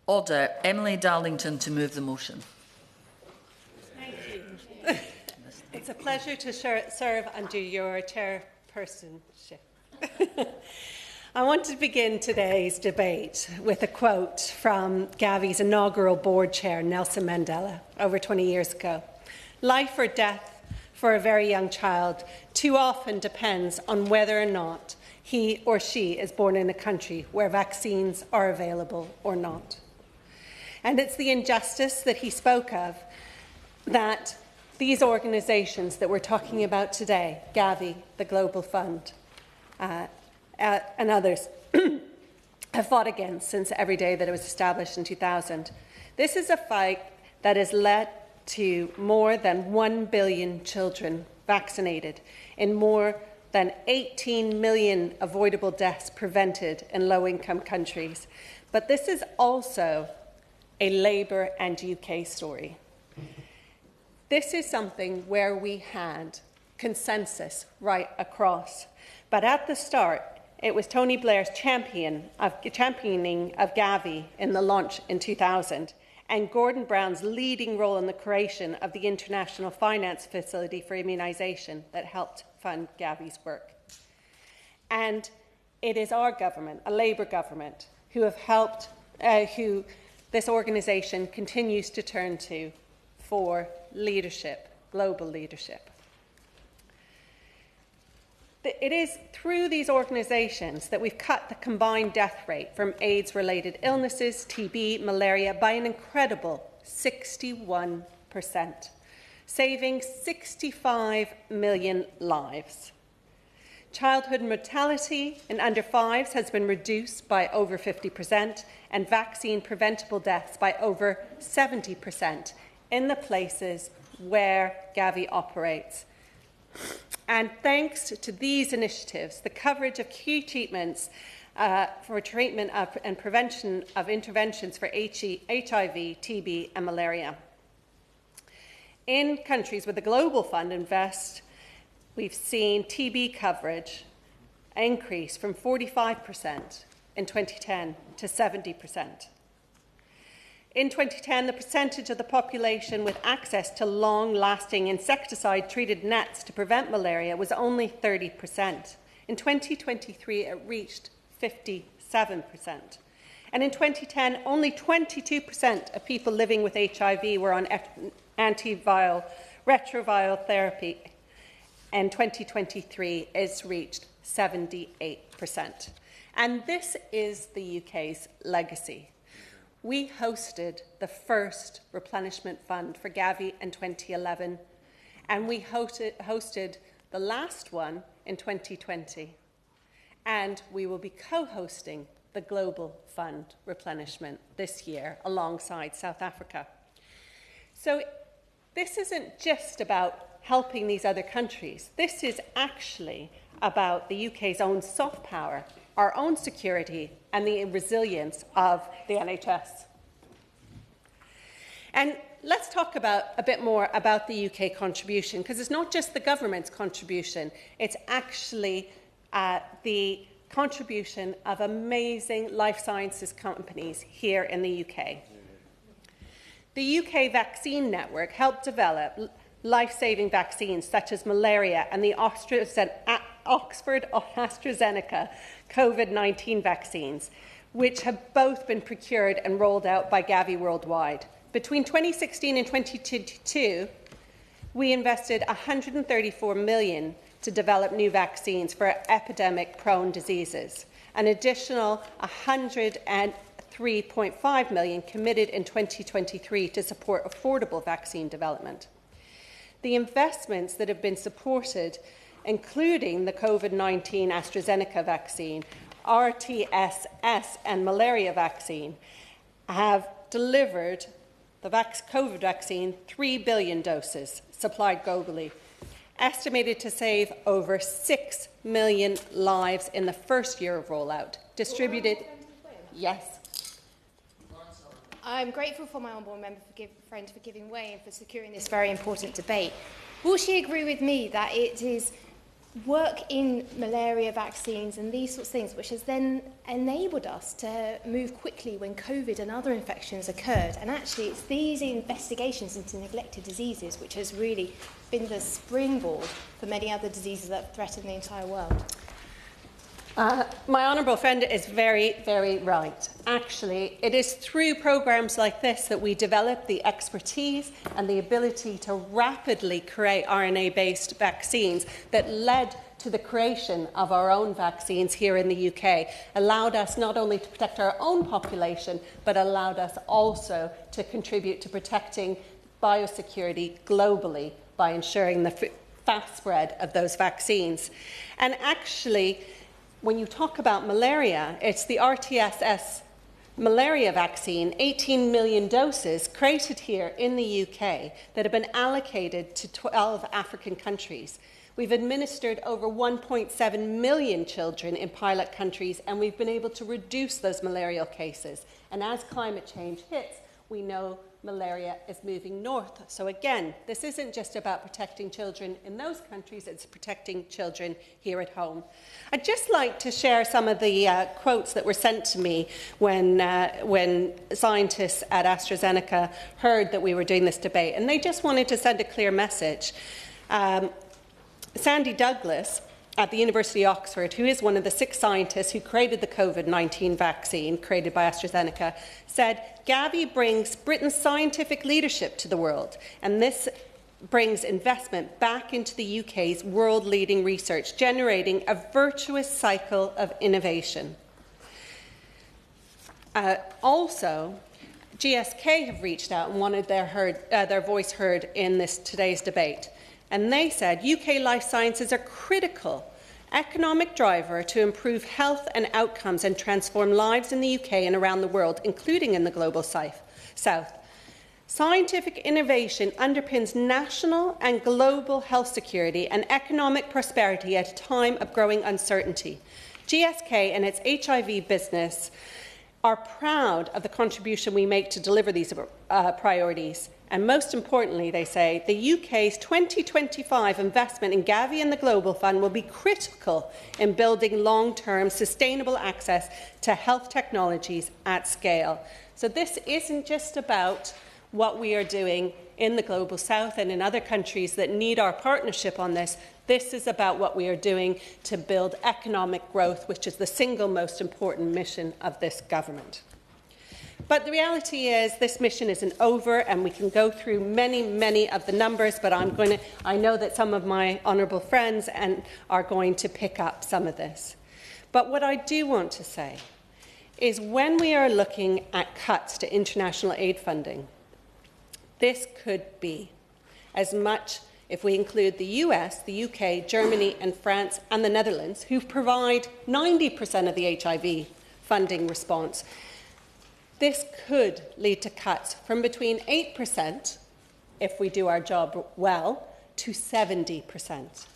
Order. Emily Darlington to move the motion. Thank you. It's a pleasure to serve under your chairpersonship. I want to begin today's debate with a quote from GAVI's inaugural board chair, Nelson Mandela, over 20 years ago. Life or death for a very young child too often depends on whether or not he or she is born in a country where vaccines are available or not. And it's the injustice that he spoke of that these organisations that we're talking about today, GAVI, the Global Fund, and others, have fought against since every day that it was established in 2000. This is a fight that has led to more than 1 billion children vaccinated in more than 18 million avoidable deaths prevented in low-income countries. But this is also a Labour and UK story. This is something where we had consensus right across. But at the start, it was Tony Blair's championing of GAVI in the launch in 2000, and Gordon Brown's leading role in the creation of the International Finance Facility for Immunisation that helped fund GAVI's work. And it is our government, a Labour government, who have helped, who this organisation continues to turn to for leadership, global leadership. It is through these organisations that we've cut the combined death rate from AIDS-related illnesses, TB, malaria, by an incredible 61%, saving 65 million lives. Childhood mortality in under fives has been reduced by over 50%, and vaccine-preventable deaths by over 70% in the places where GAVI operates. And thanks to these initiatives, the coverage of key treatments for treatment of and prevention of interventions for HIV, TB and malaria. In countries where the Global Fund invests, we've seen TB coverage increase from 45% in 2010 to 70%. In 2010, the percentage of the population with access to long-lasting insecticide-treated nets to prevent malaria was only 30%. In 2023, it reached 57%. And in 2010, only 22% of people living with HIV were on antiviral retroviral therapy. In 2023, it's reached 78%. And this is the UK's legacy. We hosted the first replenishment fund for GAVI in 2011, and we hosted the last one in 2020. And we will be co-hosting the Global Fund replenishment this year alongside South Africa. So this isn't just about helping these other countries. This is actually about the UK's own soft power, our own security, and the resilience of the NHS. And let's talk a bit more about the UK contribution, because it's not just the government's contribution, it's actually the contribution of amazing life sciences companies here in the UK. The UK Vaccine Network helped develop life-saving vaccines such as malaria and the Oxford AstraZeneca COVID-19 vaccines, which have both been procured and rolled out by GAVI worldwide. Between 2016 and 2022, we invested £134 million to develop new vaccines for epidemic-prone diseases. An additional £103.5 million committed in 2023 to support affordable vaccine development. The investments that have been supported, including the COVID-19 AstraZeneca vaccine, RTSS and malaria vaccine, have delivered the COVID vaccine 3 billion doses supplied globally, estimated to save over 6 million lives in the first year of rollout, distributed... Yes. I'm grateful for my honourable member friend for giving way and for securing this very important debate. Will she agree with me that it is work in malaria vaccines and these sorts of things, which has then enabled us to move quickly when COVID and other infections occurred. And actually, it's these investigations into neglected diseases which has really been the springboard for many other diseases that threaten the entire world. My honourable friend is very, very right. Actually, it is through programmes like this that we develop the expertise and the ability to rapidly create RNA-based vaccines that led to the creation of our own vaccines here in the UK, allowed us not only to protect our own population, but allowed us also to contribute to protecting biosecurity globally by ensuring the fast spread of those vaccines. And actually, when you talk about malaria, it's the RTSS malaria vaccine, 18 million doses created here in the UK that have been allocated to 12 African countries. We've administered over 1.7 million children in pilot countries, and we've been able to reduce those malarial cases. And as climate change hits, we know malaria is moving north. So again, this isn't just about protecting children in those countries, it's protecting children here at home. I'd just like to share some of the quotes that were sent to me when scientists at AstraZeneca heard that we were doing this debate, and they just wanted to send a clear message. Sandy Douglas at the University of Oxford, who is one of the 6 scientists who created the COVID-19 vaccine created by AstraZeneca, said, "GAVI brings Britain's scientific leadership to the world, and this brings investment back into the UK's world-leading research, generating a virtuous cycle of innovation." Also, GSK have reached out and wanted their voice heard in today's debate. And they said, UK life sciences are critical economic driver to improve health and outcomes and transform lives in the UK and around the world, including in the global south. Scientific innovation underpins national and global health security and economic prosperity at a time of growing uncertainty. GSK and its HIV business are proud of the contribution we make to deliver these priorities. And most importantly, they say, the UK's 2025 investment in GAVI and the Global Fund will be critical in building long-term sustainable access to health technologies at scale. So this isn't just about what we are doing in the Global South and in other countries that need our partnership on this. This is about what we are doing to build economic growth, which is the single most important mission of this government. But the reality is this mission isn't over, and we can go through many of the numbers, but I know that some of my honourable friends are going to pick up some of this. But what I do want to say is when we are looking at cuts to international aid funding, this could be as much, if we include the US, the UK, Germany and France and the Netherlands, who provide 90% of the HIV funding response. This could lead to cuts from between 8%, if we do our job well, to 70%.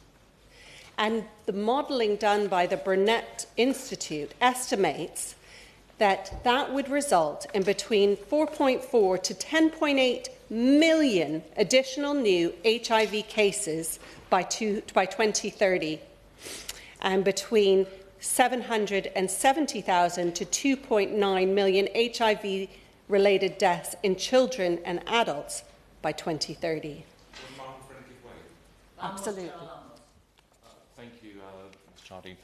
And the modelling done by the Burnett Institute estimates that that would result in between 4.4 to 10.8 million additional new HIV cases by 2030, and between 770,000 to 2.9 million HIV-related deaths in children and adults by 2030. Absolutely. Thank you, Ms. Jardine.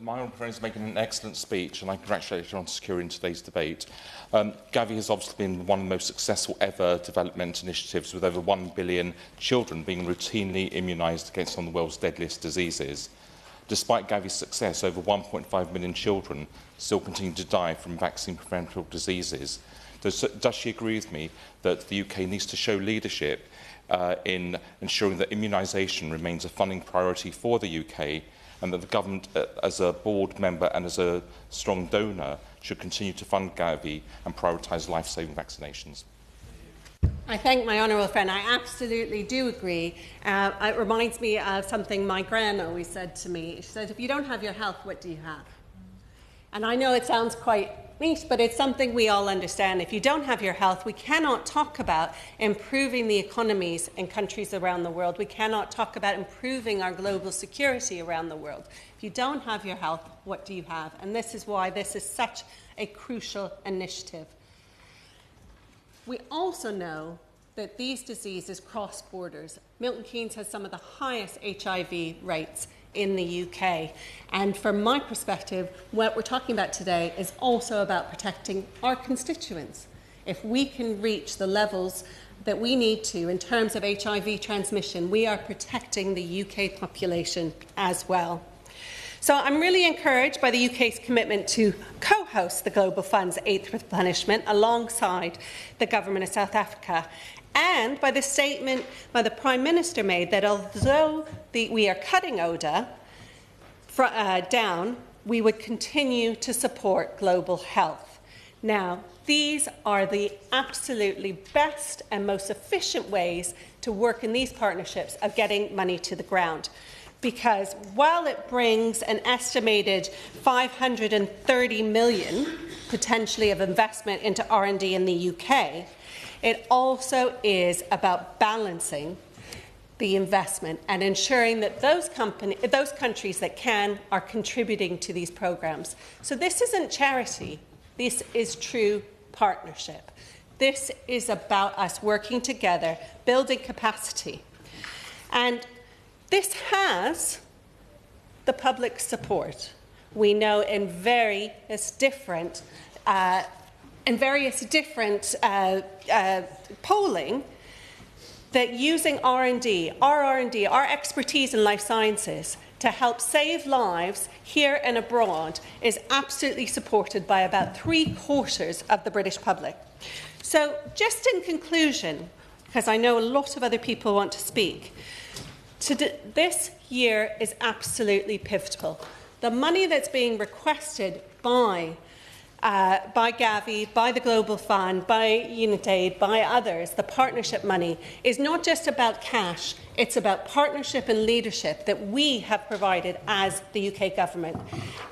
My honourable friend is making an excellent speech, and I congratulate her on securing today's debate. GAVI has obviously been one of the most successful ever development initiatives, with over 1 billion children being routinely immunised against some of the world's deadliest diseases. Despite GAVI's success, over 1.5 million children still continue to die from vaccine-preventable diseases. Does she agree with me that the UK needs to show leadership in ensuring that immunisation remains a funding priority for the UK, and that the government, as a board member and as a strong donor, should continue to fund GAVI and prioritise life-saving vaccinations? I thank my honourable friend. I absolutely do agree. It reminds me of something my gran always said to me. She said, if you don't have your health, what do you have? And I know it sounds quite meet, but it's something we all understand. If you don't have your health, we cannot talk about improving the economies in countries around the world. We cannot talk about improving our global security around the world. If you don't have your health, what do you have? And this is why this is such a crucial initiative. We also know that these diseases cross borders. Milton Keynes has some of the highest HIV rates in the UK. And from my perspective, what we're talking about today is also about protecting our constituents. If we can reach the levels that we need to in terms of HIV transmission, we are protecting the UK population as well. So I'm really encouraged by the UK's commitment to co-host the Global Fund's 8th replenishment alongside the Government of South Africa, and by the statement by the Prime Minister made that although we are cutting ODA down, we would continue to support global health. Now, these are the absolutely best and most efficient ways to work in these partnerships of getting money to the ground. Because while it brings an estimated 530 million potentially of investment into R&D in the UK, it also is about balancing the investment and ensuring that those countries that can are contributing to these programs. So this isn't charity, this is true partnership. This is about us working together, building capacity. And this has the public support. We know in various different polling that using R&D, our expertise in life sciences to help save lives here and abroad is absolutely supported by about 3/4 of the British public. So just in conclusion, because I know a lot of other people want to speak, this year is absolutely pivotal. The money that's being requested by GAVI, by the Global Fund, by UnitAid, by others, the partnership money, is not just about cash, it's about partnership and leadership that we have provided as the UK government.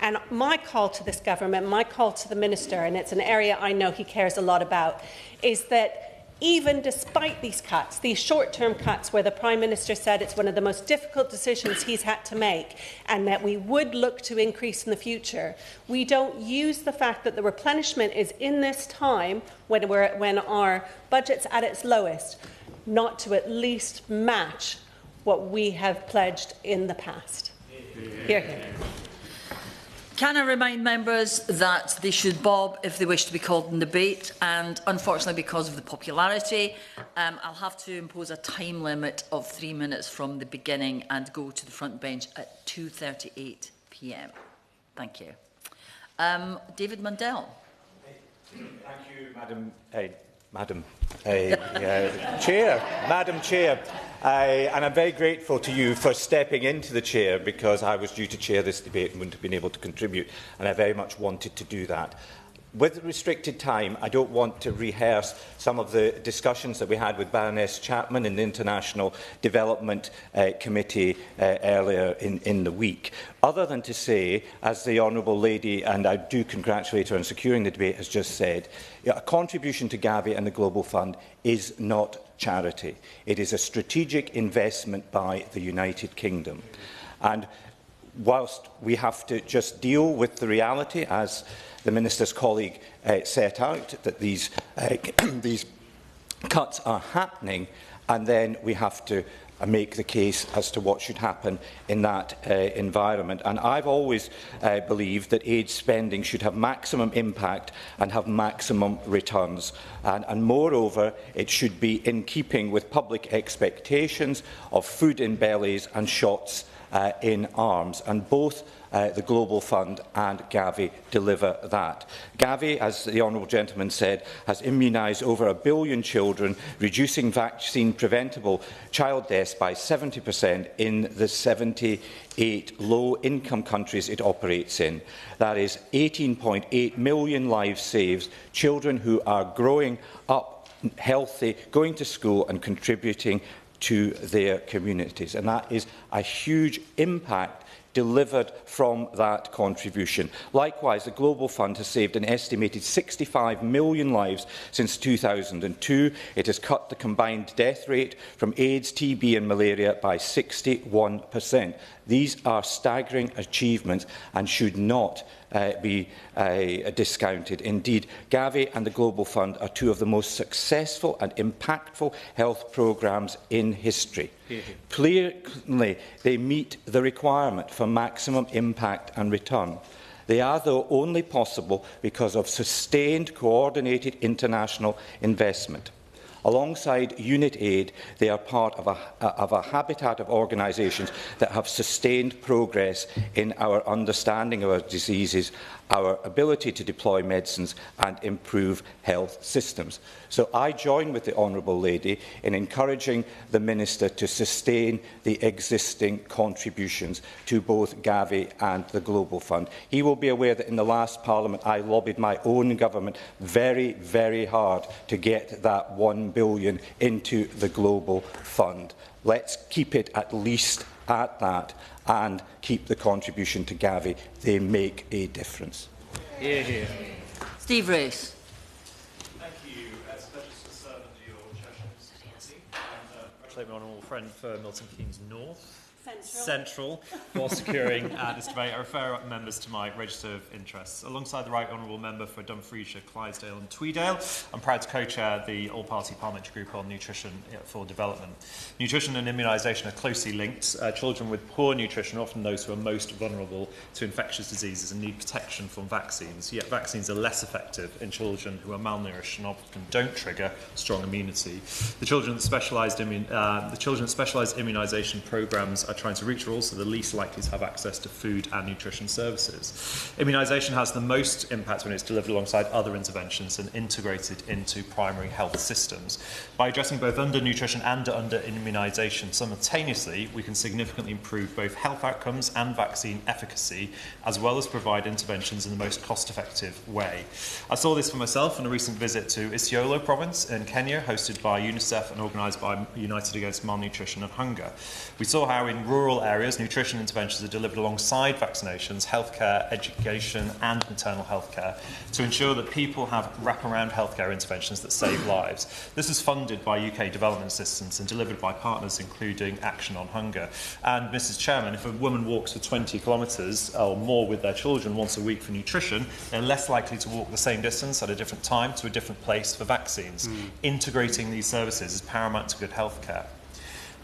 And my call to this government, my call to the Minister, and it's an area I know he cares a lot about, is that even despite these cuts, these short-term cuts where the Prime Minister said it's one of the most difficult decisions he's had to make and that we would look to increase in the future, we don't use the fact that the replenishment is in this time when our budget's at its lowest, not to at least match what we have pledged in the past. Hear, hear. Can I remind members that they should bob if they wish to be called in debate, and unfortunately because of the popularity, I'll have to impose a time limit of 3 minutes from the beginning and go to the front bench at 2:38 p.m. Thank you. David Mundell. Thank you, Madam Chair. And I'm very grateful to you for stepping into the chair, because I was due to chair this debate and wouldn't have been able to contribute, and I very much wanted to do that. With restricted time, I don't want to rehearse some of the discussions that we had with Baroness Chapman in the International Development Committee earlier in the week, other than to say, as the Honourable Lady, and I do congratulate her on securing the debate, has just said, a contribution to GAVI and the Global Fund is not charity. It is a strategic investment by the United Kingdom. And whilst we have to just deal with the reality, as the Minister's colleague set out, that these cuts are happening, and then we have to make the case as to what should happen in that environment. And I've always believed that aid spending should have maximum impact and have maximum returns. And moreover, it should be in keeping with public expectations of food in bellies and shots in arms. And both the Global Fund and GAVI deliver that. GAVI, as the Honourable Gentleman said, has immunised over 1 billion children, reducing vaccine-preventable child deaths by 70% in the 78 low-income countries it operates in. That is 18.8 million lives saved, children who are growing up healthy, going to school and contributing to their communities. And that is a huge impact delivered from that contribution. Likewise, the Global Fund has saved an estimated 65 million lives since 2002. It has cut the combined death rate from AIDS, TB and malaria by 61%. These are staggering achievements and should not be discounted. Indeed, GAVI and the Global Fund are two of the most successful and impactful health programmes in history. Clearly, they meet the requirement for maximum impact and return. They are, though, only possible because of sustained, coordinated international investment. Alongside Unit Aid, they are part of a habitat of organisations that have sustained progress in our understanding of our diseases, our ability to deploy medicines and improve health systems. So I join with the Honourable Lady in encouraging the Minister to sustain the existing contributions to both GAVI and the Global Fund. He will be aware that in the last Parliament I lobbied my own government very, very hard to get that £1 billion into the Global Fund. Let's keep it at least at that and keep the contribution to GAVI. They make a difference. Hear, hear. Steve Race. Thank you. It's a pleasure to serve under your Cheshire and congratulate my honourable friend for Milton Keynes North. Central for securing this debate. I refer members to my register of interests. Alongside the Right Honourable Member for Dumfriesshire, Clydesdale and Tweedale, I'm proud to co-chair the All-Party Parliamentary Group on Nutrition for Development. Nutrition and immunisation are closely linked. Children with poor nutrition are often those who are most vulnerable to infectious diseases and need protection from vaccines, yet vaccines are less effective in children who are malnourished and often don't trigger strong immunity. The children that specialised immunisation programmes are trying to reach are also the least likely to have access to food and nutrition services. Immunisation has the most impact when it's delivered alongside other interventions and integrated into primary health systems. By addressing both undernutrition and under-immunisation simultaneously, we can significantly improve both health outcomes and vaccine efficacy, as well as provide interventions in the most cost-effective way. I saw this for myself on a recent visit to Isiolo province in Kenya, hosted by UNICEF and organised by United Against Malnutrition and Hunger. We saw how in rural areas, nutrition interventions are delivered alongside vaccinations, healthcare, education and maternal healthcare to ensure that people have wraparound healthcare interventions that save lives. This is funded by UK development assistance and delivered by partners including Action on Hunger. And Mrs Chairman, if a woman walks for 20 kilometres or more with their children once a week for nutrition, they're less likely to walk the same distance at a different time to a different place for vaccines. Integrating these services is paramount to good healthcare.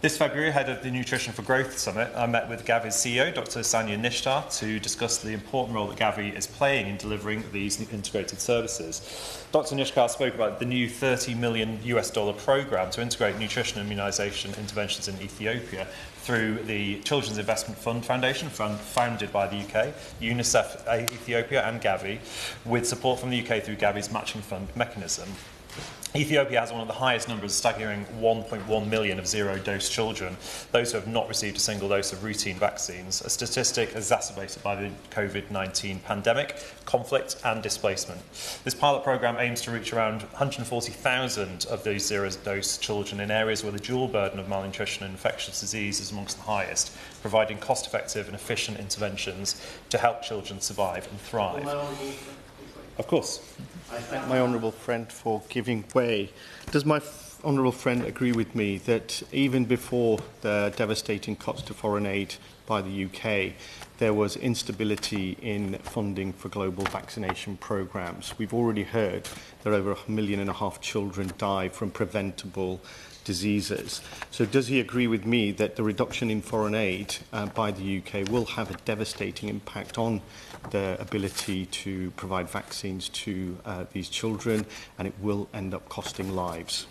This February, ahead of the Nutrition for Growth Summit, I met with GAVI's CEO, Dr. Sanya Nishtar, to discuss the important role that GAVI is playing in delivering these integrated services. Dr. Nishtar spoke about the new $30 million programme to integrate nutrition and immunisation interventions in Ethiopia through the Children's Investment Fund Foundation, founded by the UK, UNICEF Ethiopia and GAVI, with support from the UK through GAVI's matching fund mechanism. Ethiopia has one of the highest numbers, staggering 1.1 million of zero-dose children, those who have not received a single dose of routine vaccines, a statistic exacerbated by the COVID-19 pandemic, conflict and displacement. This pilot programme aims to reach around 140,000 of these zero-dose children in areas where the dual burden of malnutrition and infectious disease is amongst the highest, providing cost-effective and efficient interventions to help children survive and thrive. Of course. I thank my honourable friend for giving way. Does my honourable friend agree with me that even before the devastating cuts to foreign aid by the UK, there was instability in funding for global vaccination programmes? We've already heard that over 1.5 million children die from preventable diseases. So does he agree with me that the reduction in foreign aid by the UK will have a devastating impact on the ability to provide vaccines to these children, and it will end up costing lives?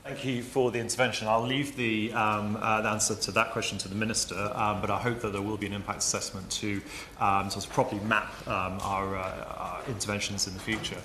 Thank you for the intervention. I'll leave the answer to that question to the Minister, but I hope that there will be an impact assessment to sort of properly map our interventions in the future.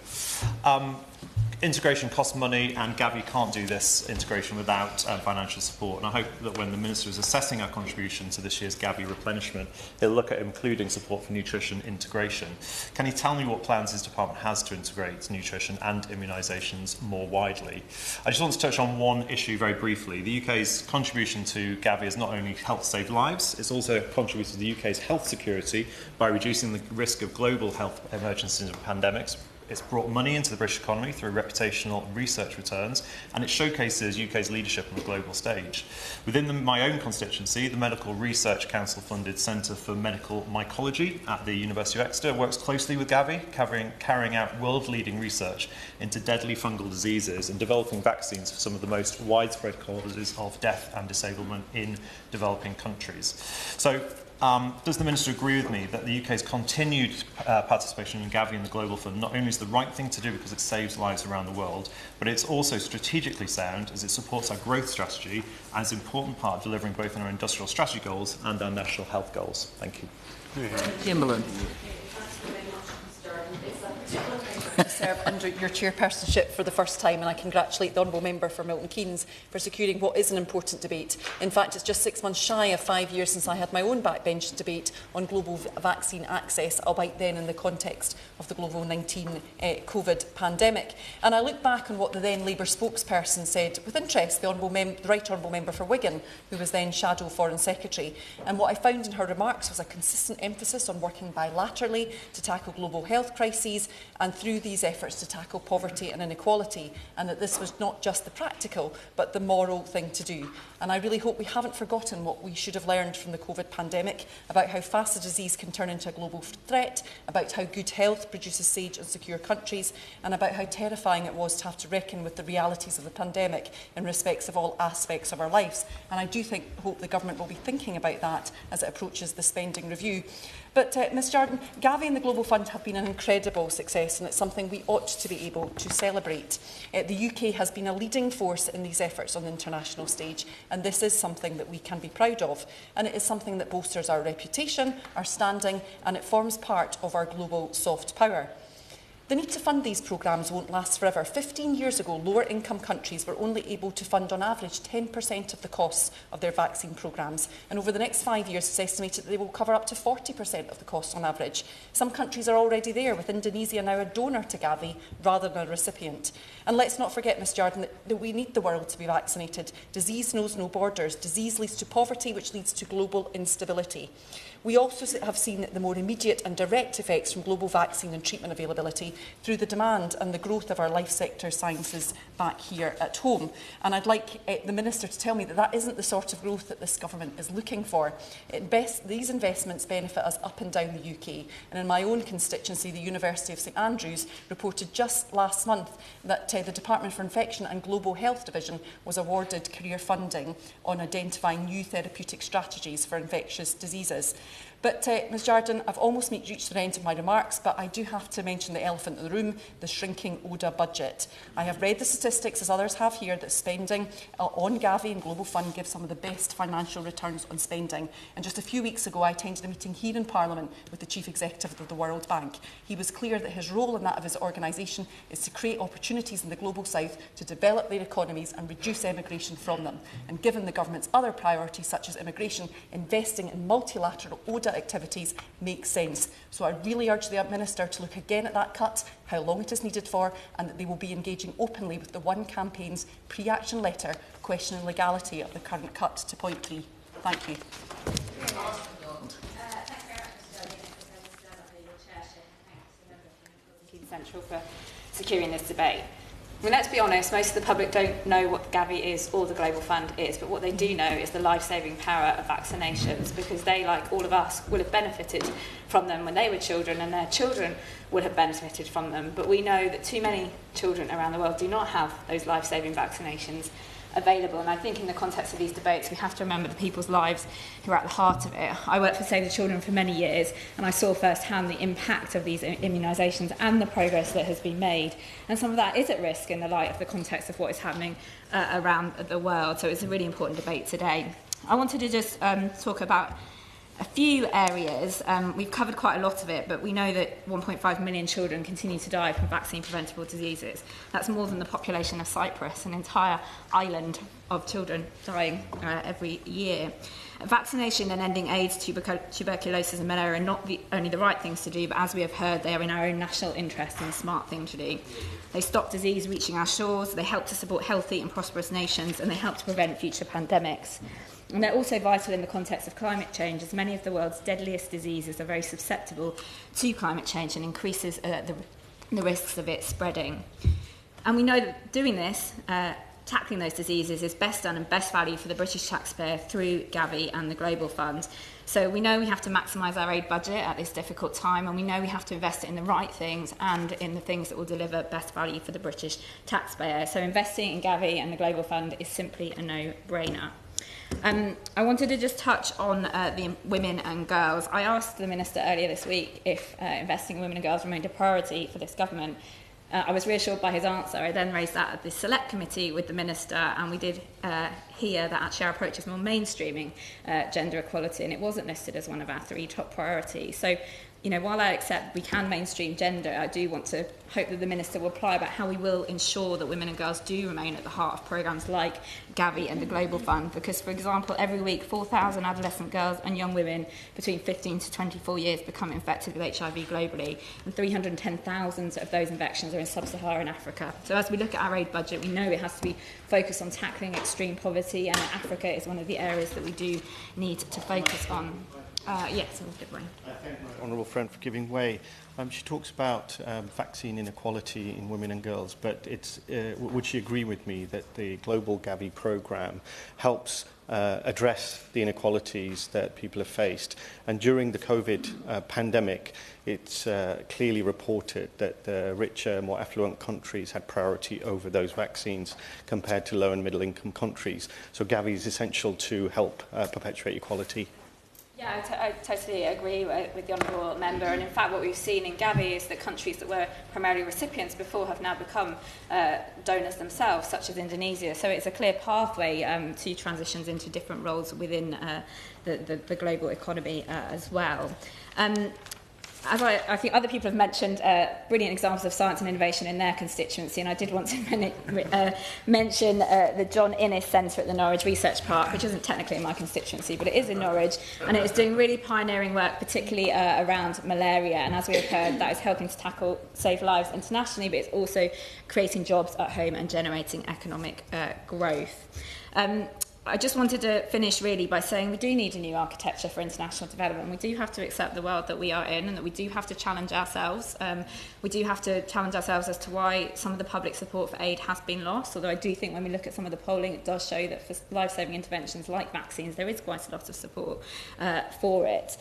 Integration costs money, and GAVI can't do this integration without financial support. And I hope that when the Minister is assessing our contribution to this year's GAVI replenishment, he'll look at including support for nutrition integration. Can he tell me what plans his department has to integrate nutrition and immunisations more widely? I just want to touch on one issue very briefly. The UK's contribution to GAVI has not only helped save lives, it's also contributed to the UK's health security by reducing the risk of global health emergencies and pandemics. It's brought money into the British economy through reputational and research returns, and it showcases UK's leadership on the global stage. Within my own constituency, the Medical Research Council-funded Centre for Medical Mycology at the University of Exeter works closely with GAVI, carrying out world-leading research into deadly fungal diseases and developing vaccines for some of the most widespread causes of death and disablement in developing countries. So, does the Minister agree with me that the UK's continued participation in GAVI and the Global Fund not only is the right thing to do because it saves lives around the world, but it's also strategically sound as it supports our growth strategy and is an important part of delivering both on our industrial strategy goals and our national health goals? Thank you. Kimberlin. To serve under your chairpersonship for the first time, and I congratulate the Honourable Member for Milton Keynes for securing what is an important debate. In fact, it's just 6 months shy of 5 years since I had my own backbench debate on global vaccine access, albeit then in the context of the global COVID pandemic. And I look back on what the then Labour spokesperson said with interest, the Right Honourable Member for Wigan, who was then Shadow Foreign Secretary. And what I found in her remarks was a consistent emphasis on working bilaterally to tackle global health crises and through these efforts to tackle poverty and inequality, and that this was not just the practical but the moral thing to do. And I really hope we haven't forgotten what we should have learned from the COVID pandemic about how fast a disease can turn into a global threat, about how good health produces safe and secure countries, and about how terrifying it was to have to reckon with the realities of the pandemic in respects of all aspects of our lives. And I do hope the Government will be thinking about that as it approaches the spending review. But, Ms Jardine, GAVI and the Global Fund have been an incredible success, and it's something we ought to be able to celebrate. The UK has been a leading force in these efforts on the international stage, and this is something that we can be proud of. And it is something that bolsters our reputation, our standing, and it forms part of our global soft power. The need to fund these programmes won't last forever. 15 years ago, lower income countries were only able to fund on average 10% of the costs of their vaccine programmes. And over the next 5 years, it's estimated that they will cover up to 40% of the costs on average. Some countries are already there, with Indonesia now a donor to GAVI rather than a recipient. And let's not forget, Ms Jardine, that we need the world to be vaccinated. Disease knows no borders. Disease leads to poverty, which leads to global instability. We also have seen the more immediate and direct effects from global vaccine and treatment availability through the demand and the growth of our life sector sciences back here at home. And I'd like the Minister to tell me that that isn't the sort of growth that this Government is looking for. These investments benefit us up and down the UK. And in my own constituency, the University of St Andrews reported just last month that the Department for Infection and Global Health Division was awarded career funding on identifying new therapeutic strategies for infectious diseases. But, Ms Jardine, I've almost reached the end of my remarks, but I do have to mention the elephant in the room, the shrinking ODA budget. I have read the statistics, as others have here, that spending on GAVI and Global Fund gives some of the best financial returns on spending. And just a few weeks ago, I attended a meeting here in Parliament with the Chief Executive of the World Bank. He was clear that his role and that of his organisation is to create opportunities in the Global South to develop their economies and reduce emigration from them. And given the Government's other priorities, such as immigration, investing in multilateral ODA activities makes sense. So I really urge the Minister to look again at that cut, how long it is needed for, and that they will be engaging openly with the One Campaign's pre-action letter questioning legality of the current cut to point 3. Thank you. Central for securing this debate. I mean, let's be honest, most of the public don't know what the GAVI is or the Global Fund is, but what they do know is the life-saving power of vaccinations, because they, like all of us, will have benefited from them when they were children, and their children would have benefited from them. But we know that too many children around the world do not have those life-saving vaccinations available. And I think in the context of these debates, we have to remember the people's lives who are at the heart of it. I worked for Save the Children for many years, and I saw firsthand the impact of these immunisations and the progress that has been made. And some of that is at risk in the light of the context of what is happening around the world. So it's a really important debate today. I wanted to just talk about a few areas. We've covered quite a lot of it, but we know that 1.5 million children continue to die from vaccine-preventable diseases. That's more than the population of Cyprus, an entire island of children dying every year. Vaccination and ending AIDS, tuberculosis and malaria are not only the right things to do, but as we have heard, they are in our own national interest and a smart thing to do. They stop disease reaching our shores, they help to support healthy and prosperous nations, and they help to prevent future pandemics. And they're also vital in the context of climate change, as many of the world's deadliest diseases are very susceptible to climate change and increases the risks of it spreading. And we know that doing this, tackling those diseases, is best done and best value for the British taxpayer through GAVI and the Global Fund. So we know we have to maximise our aid budget at this difficult time, and we know we have to invest it in the right things and in the things that will deliver best value for the British taxpayer. So investing in GAVI and the Global Fund is simply a no-brainer. I wanted to just touch on the women and girls. I asked the Minister earlier this week if investing in women and girls remained a priority for this government. I was reassured by his answer. I then raised that at the Select Committee with the Minister, and we did hear that actually our approach is more mainstreaming gender equality, and it wasn't listed as one of our 3 top priorities. So, you know, while I accept we can mainstream gender, I do want to hope that the Minister will apply about how we will ensure that women and girls do remain at the heart of programmes like GAVI and the Global Fund. Because, for example, every week 4,000 adolescent girls and young women between 15 to 24 years become infected with HIV globally, and 310,000 of those infections are in sub-Saharan Africa. So as we look at our aid budget, we know it has to be focused on tackling extreme poverty, and Africa is one of the areas that we do need to focus on. Yes, in a good way. I thank my honourable friend for giving way. She talks about vaccine inequality in women and girls, but would she agree with me that the global GAVI programme helps address the inequalities that people have faced? And during the COVID pandemic, it's clearly reported that the richer, more affluent countries had priority over those vaccines compared to low and middle income countries. So GAVI is essential to help perpetuate equality. Yeah, I totally agree with the Honourable Member, and in fact what we've seen in GAVI is that countries that were primarily recipients before have now become donors themselves, such as Indonesia. So it's a clear pathway to transitions into different roles within the global economy as well. As I think other people have mentioned, brilliant examples of science and innovation in their constituency, and I did want to mention the John Innes Centre at the Norwich Research Park, which isn't technically in my constituency, but it is in Norwich, and it is doing really pioneering work, particularly around malaria. And as we have heard, that is helping to save lives internationally, but it's also creating jobs at home and generating economic growth. I just wanted to finish really by saying we do need a new architecture for international development. We do have to accept the world that we are in, and that we do have to challenge ourselves. We do have to challenge ourselves as to why some of the public support for aid has been lost, although I do think when we look at some of the polling, it does show that for life-saving interventions like vaccines, there is quite a lot of support for it.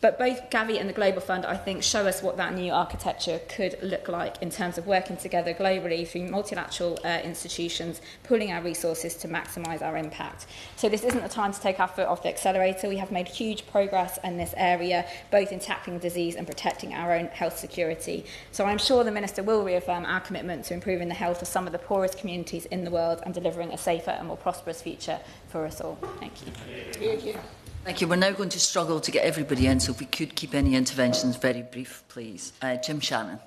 But both GAVI and the Global Fund, I think, show us what that new architecture could look like in terms of working together globally through multilateral institutions, pooling our resources to maximise our impact. So this isn't the time to take our foot off the accelerator. We have made huge progress in this area, both in tackling disease and protecting our own health security. So I'm sure the Minister will reaffirm our commitment to improving the health of some of the poorest communities in the world and delivering a safer and more prosperous future for us all. Thank you. Thank you. Thank you. We're now going to struggle to get everybody in, so if we could keep any interventions very brief, please. Jim Shannon.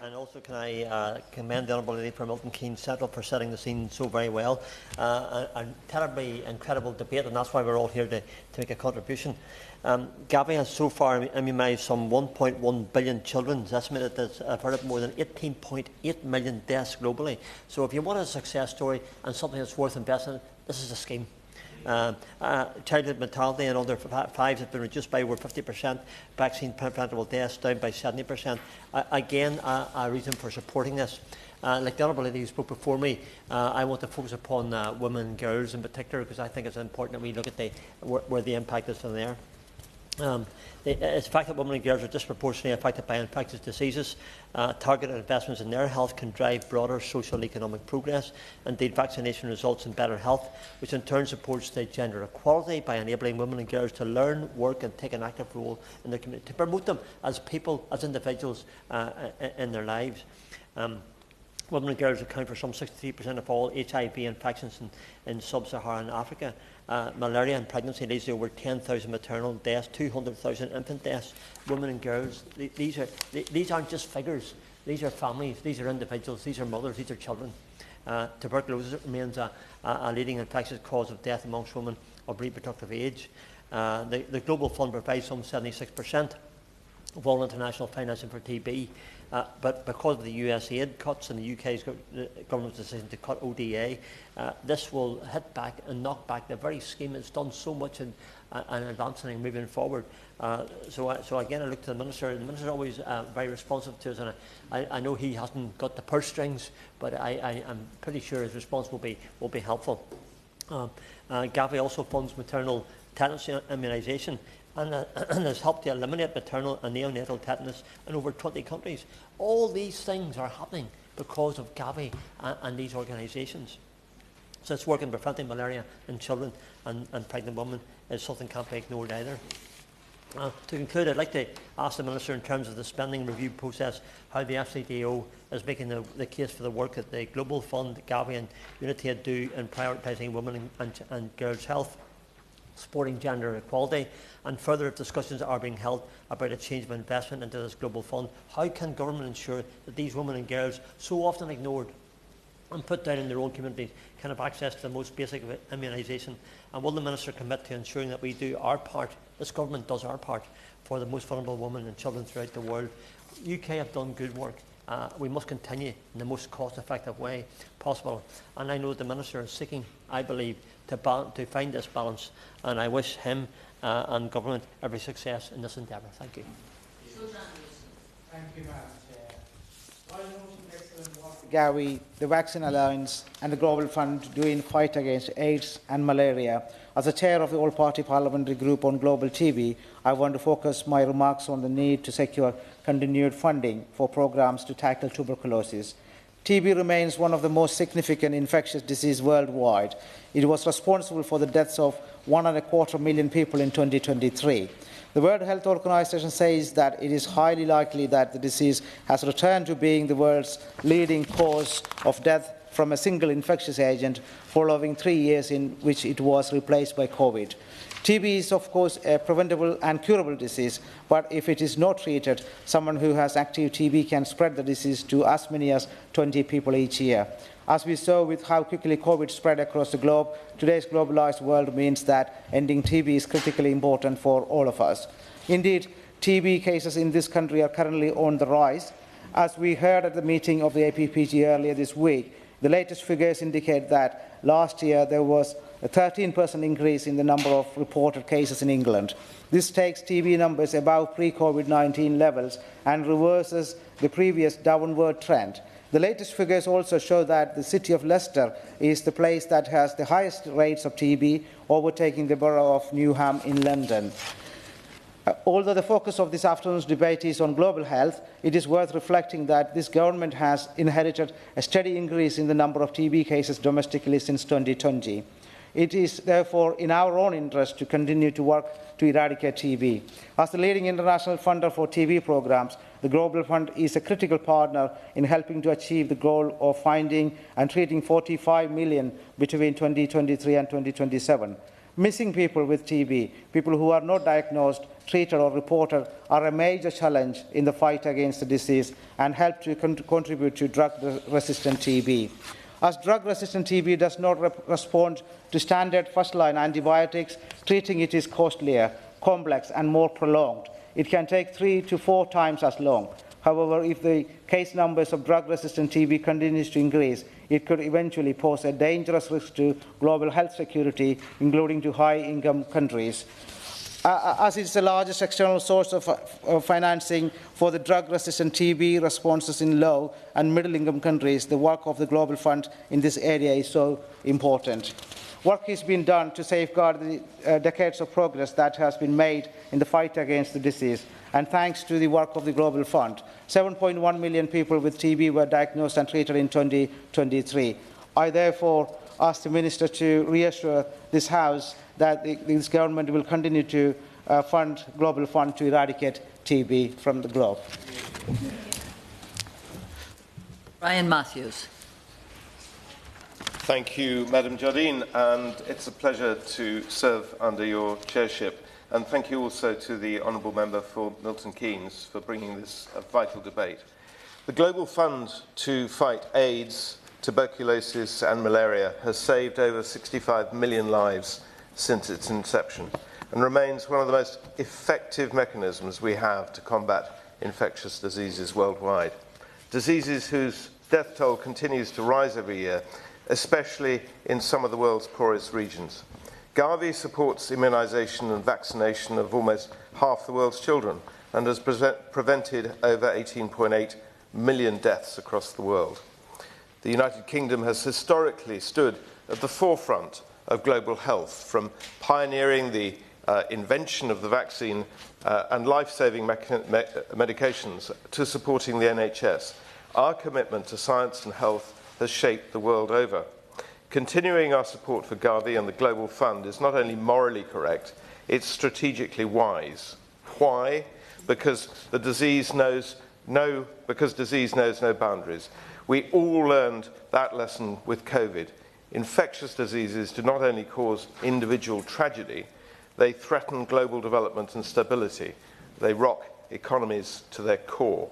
And also can I commend the Honourable Lady from Milton Keynes Central for setting the scene so very well. A terribly incredible debate, and that's why we're all here to make a contribution. GAVI has so far immunised some 1.1 billion children. It's estimated that I've heard of more than 18.8 million deaths globally. So if you want a success story and something that's worth investing in, this is a scheme. Childhood mortality in under 5s has been reduced by over 50%, vaccine preventable deaths down by 70%. Again, a reason for supporting this. Like the Honourable Lady who spoke before me, I want to focus upon women and girls in particular, because I think it's important that we look at where the impact is from there. It's the fact that women and girls are disproportionately affected by infectious diseases. Targeted investments in their health can drive broader social and economic progress. Indeed, vaccination results in better health, which in turn supports the gender equality by enabling women and girls to learn, work and take an active role in their community, to promote them as people, as individuals in their lives. Women and girls account for some 63% of all HIV infections in sub-Saharan Africa. Malaria and pregnancy leads to over 10,000 maternal deaths, 200,000 infant deaths. Women and girls, these aren't just figures. These are families, these are individuals, these are mothers, these are children. Tuberculosis remains a leading infectious cause of death amongst women of reproductive age. The Global Fund provides some 76% of all international financing for TB, but because of the US aid cuts and the UK's government's decision to cut ODA, this will hit back and knock back the very scheme that's done so much in advancing and moving forward. So again, I look to the Minister. The Minister is always very responsive to us, and I know he hasn't got the purse strings, but I'm pretty sure his response will be helpful. GAVI also funds maternal tetanus immunisation and has helped to eliminate maternal and neonatal tetanus in over 20 countries. All these things are happening because of GAVI and these organisations. So this work in preventing malaria in children and pregnant women is something that can't be ignored either. To conclude, I'd like to ask the Minister, in terms of the spending review process, how the FCDO is making the case for the work that the Global Fund, GAVI and UNITAID do in prioritising women and girls' health, supporting gender equality, and further discussions are being held about a change of investment into this Global Fund. How can government ensure that these women and girls, so often ignored and put down in their own communities, can have access to the most basic of immunisation? And will the Minister commit to ensuring that we do our part, this government does our part, for the most vulnerable women and children throughout the world? UK have done good work. We must continue in the most cost-effective way possible. And I know the Minister is seeking, I believe, to find this balance. And I wish him and government every success in this endeavour. Thank you. Thank you, Madam Chair. While noting the excellent work GAVI, the Vaccine Alliance and the Global Fund do in fight against AIDS and malaria, as the chair of the All-Party Parliamentary Group on Global TB, I want to focus my remarks on the need to secure continued funding for programmes to tackle tuberculosis. TB remains one of the most significant infectious diseases worldwide. It was responsible for the deaths of 1.25 million people in 2023. The World Health Organization says that it is highly likely that the disease has returned to being the world's leading cause of death from a single infectious agent, following 3 years in which it was replaced by COVID. TB is, of course, a preventable and curable disease, but if it is not treated, someone who has active TB can spread the disease to as many as 20 people each year. As we saw with how quickly COVID spread across the globe, today's globalized world means that ending TB is critically important for all of us. Indeed, TB cases in this country are currently on the rise. As we heard at the meeting of the APPG earlier this week, the latest figures indicate that last year there was a 13% increase in the number of reported cases in England. This takes TB numbers above pre-COVID-19 levels and reverses the previous downward trend. The latest figures also show that the city of Leicester is the place that has the highest rates of TB, overtaking the borough of Newham in London. Although the focus of this afternoon's debate is on global health, it is worth reflecting that this government has inherited a steady increase in the number of TB cases domestically since 2020. It is therefore in our own interest to continue to work to eradicate TB. As the leading international funder for TB programs, the Global Fund is a critical partner in helping to achieve the goal of finding and treating 45 million between 2023 and 2027. Missing people with TB, people who are not diagnosed, treated or reported, are a major challenge in the fight against the disease and help to contribute to drug-resistant TB. As drug-resistant TB does not respond to standard first-line antibiotics, treating it is costlier, complex and more prolonged. It can take 3 to 4 times as long. However, if the case numbers of drug-resistant TB continues to increase, it could eventually pose a dangerous risk to global health security, including to high-income countries. As it is the largest external source of financing for the drug-resistant TB responses in low- and middle-income countries, the work of the Global Fund in this area is so important. Work has been done to safeguard the decades of progress that has been made in the fight against the disease. And thanks to the work of the Global Fund, 7.1 million people with TB were diagnosed and treated in 2023. I therefore ask the Minister to reassure this House that this government will continue to fund Global Fund to eradicate TB from the globe. Ryan Matthews. Thank you, Madam Jardine, and it's a pleasure to serve under your chairship. And thank you also to the Honourable Member for Milton Keynes for bringing this vital debate. The Global Fund to fight AIDS, tuberculosis and malaria has saved over 65 million lives since its inception and remains one of the most effective mechanisms we have to combat infectious diseases worldwide. Diseases whose death toll continues to rise every year, especially in some of the world's poorest regions. GAVI supports immunisation and vaccination of almost half the world's children and has prevented over 18.8 million deaths across the world. The United Kingdom has historically stood at the forefront of global health, from pioneering the invention of the vaccine and life-saving medications to supporting the NHS. Our commitment to science and health has shaped the world over. Continuing our support for GAVI and the Global Fund is not only morally correct, it's strategically wise. Why? Because disease knows no boundaries. We all learned that lesson with COVID. Infectious diseases do not only cause individual tragedy, they threaten global development and stability. They rock economies to their core.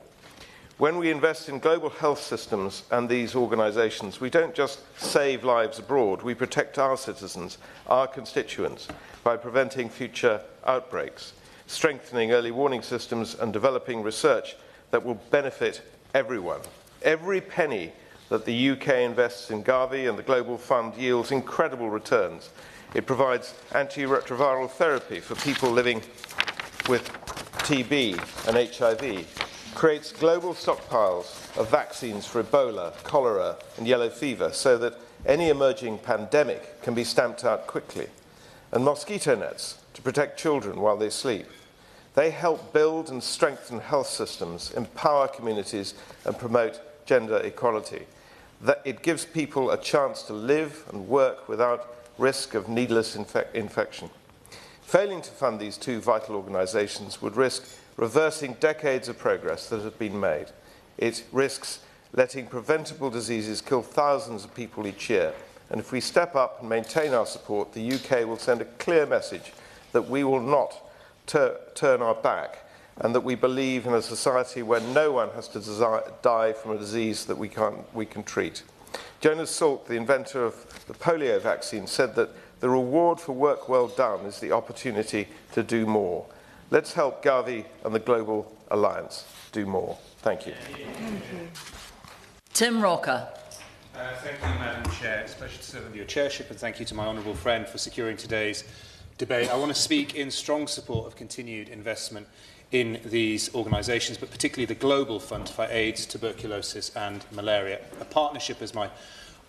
When we invest in global health systems and these organisations, we don't just save lives abroad, we protect our citizens, our constituents, by preventing future outbreaks, strengthening early warning systems and developing research that will benefit everyone. Every penny that the UK invests in GAVI and the Global Fund yields incredible returns. It provides antiretroviral therapy for people living with TB and HIV, creates global stockpiles of vaccines for Ebola, cholera and yellow fever so that any emerging pandemic can be stamped out quickly, and mosquito nets to protect children while they sleep. They help build and strengthen health systems, empower communities and promote gender equality. That it gives people a chance to live and work without risk of needless infection. Failing to fund these two vital organisations would risk reversing decades of progress that have been made. It risks letting preventable diseases kill thousands of people each year. And if we step up and maintain our support, the UK will send a clear message that we will not turn our back and that we believe in a society where no one has to die from a disease that we can treat. Jonas Salk, the inventor of the polio vaccine, said that the reward for work well done is the opportunity to do more. Let's help GAVI and the Global Alliance do more. Thank you. Tim Rocker. Thank you, Madam Chair. It's a pleasure to serve under your chairship, and thank you to my honourable friend for securing today's debate. I want to speak in strong support of continued investment in these organisations, but particularly the Global Fund to fight AIDS, tuberculosis and malaria. A partnership, as my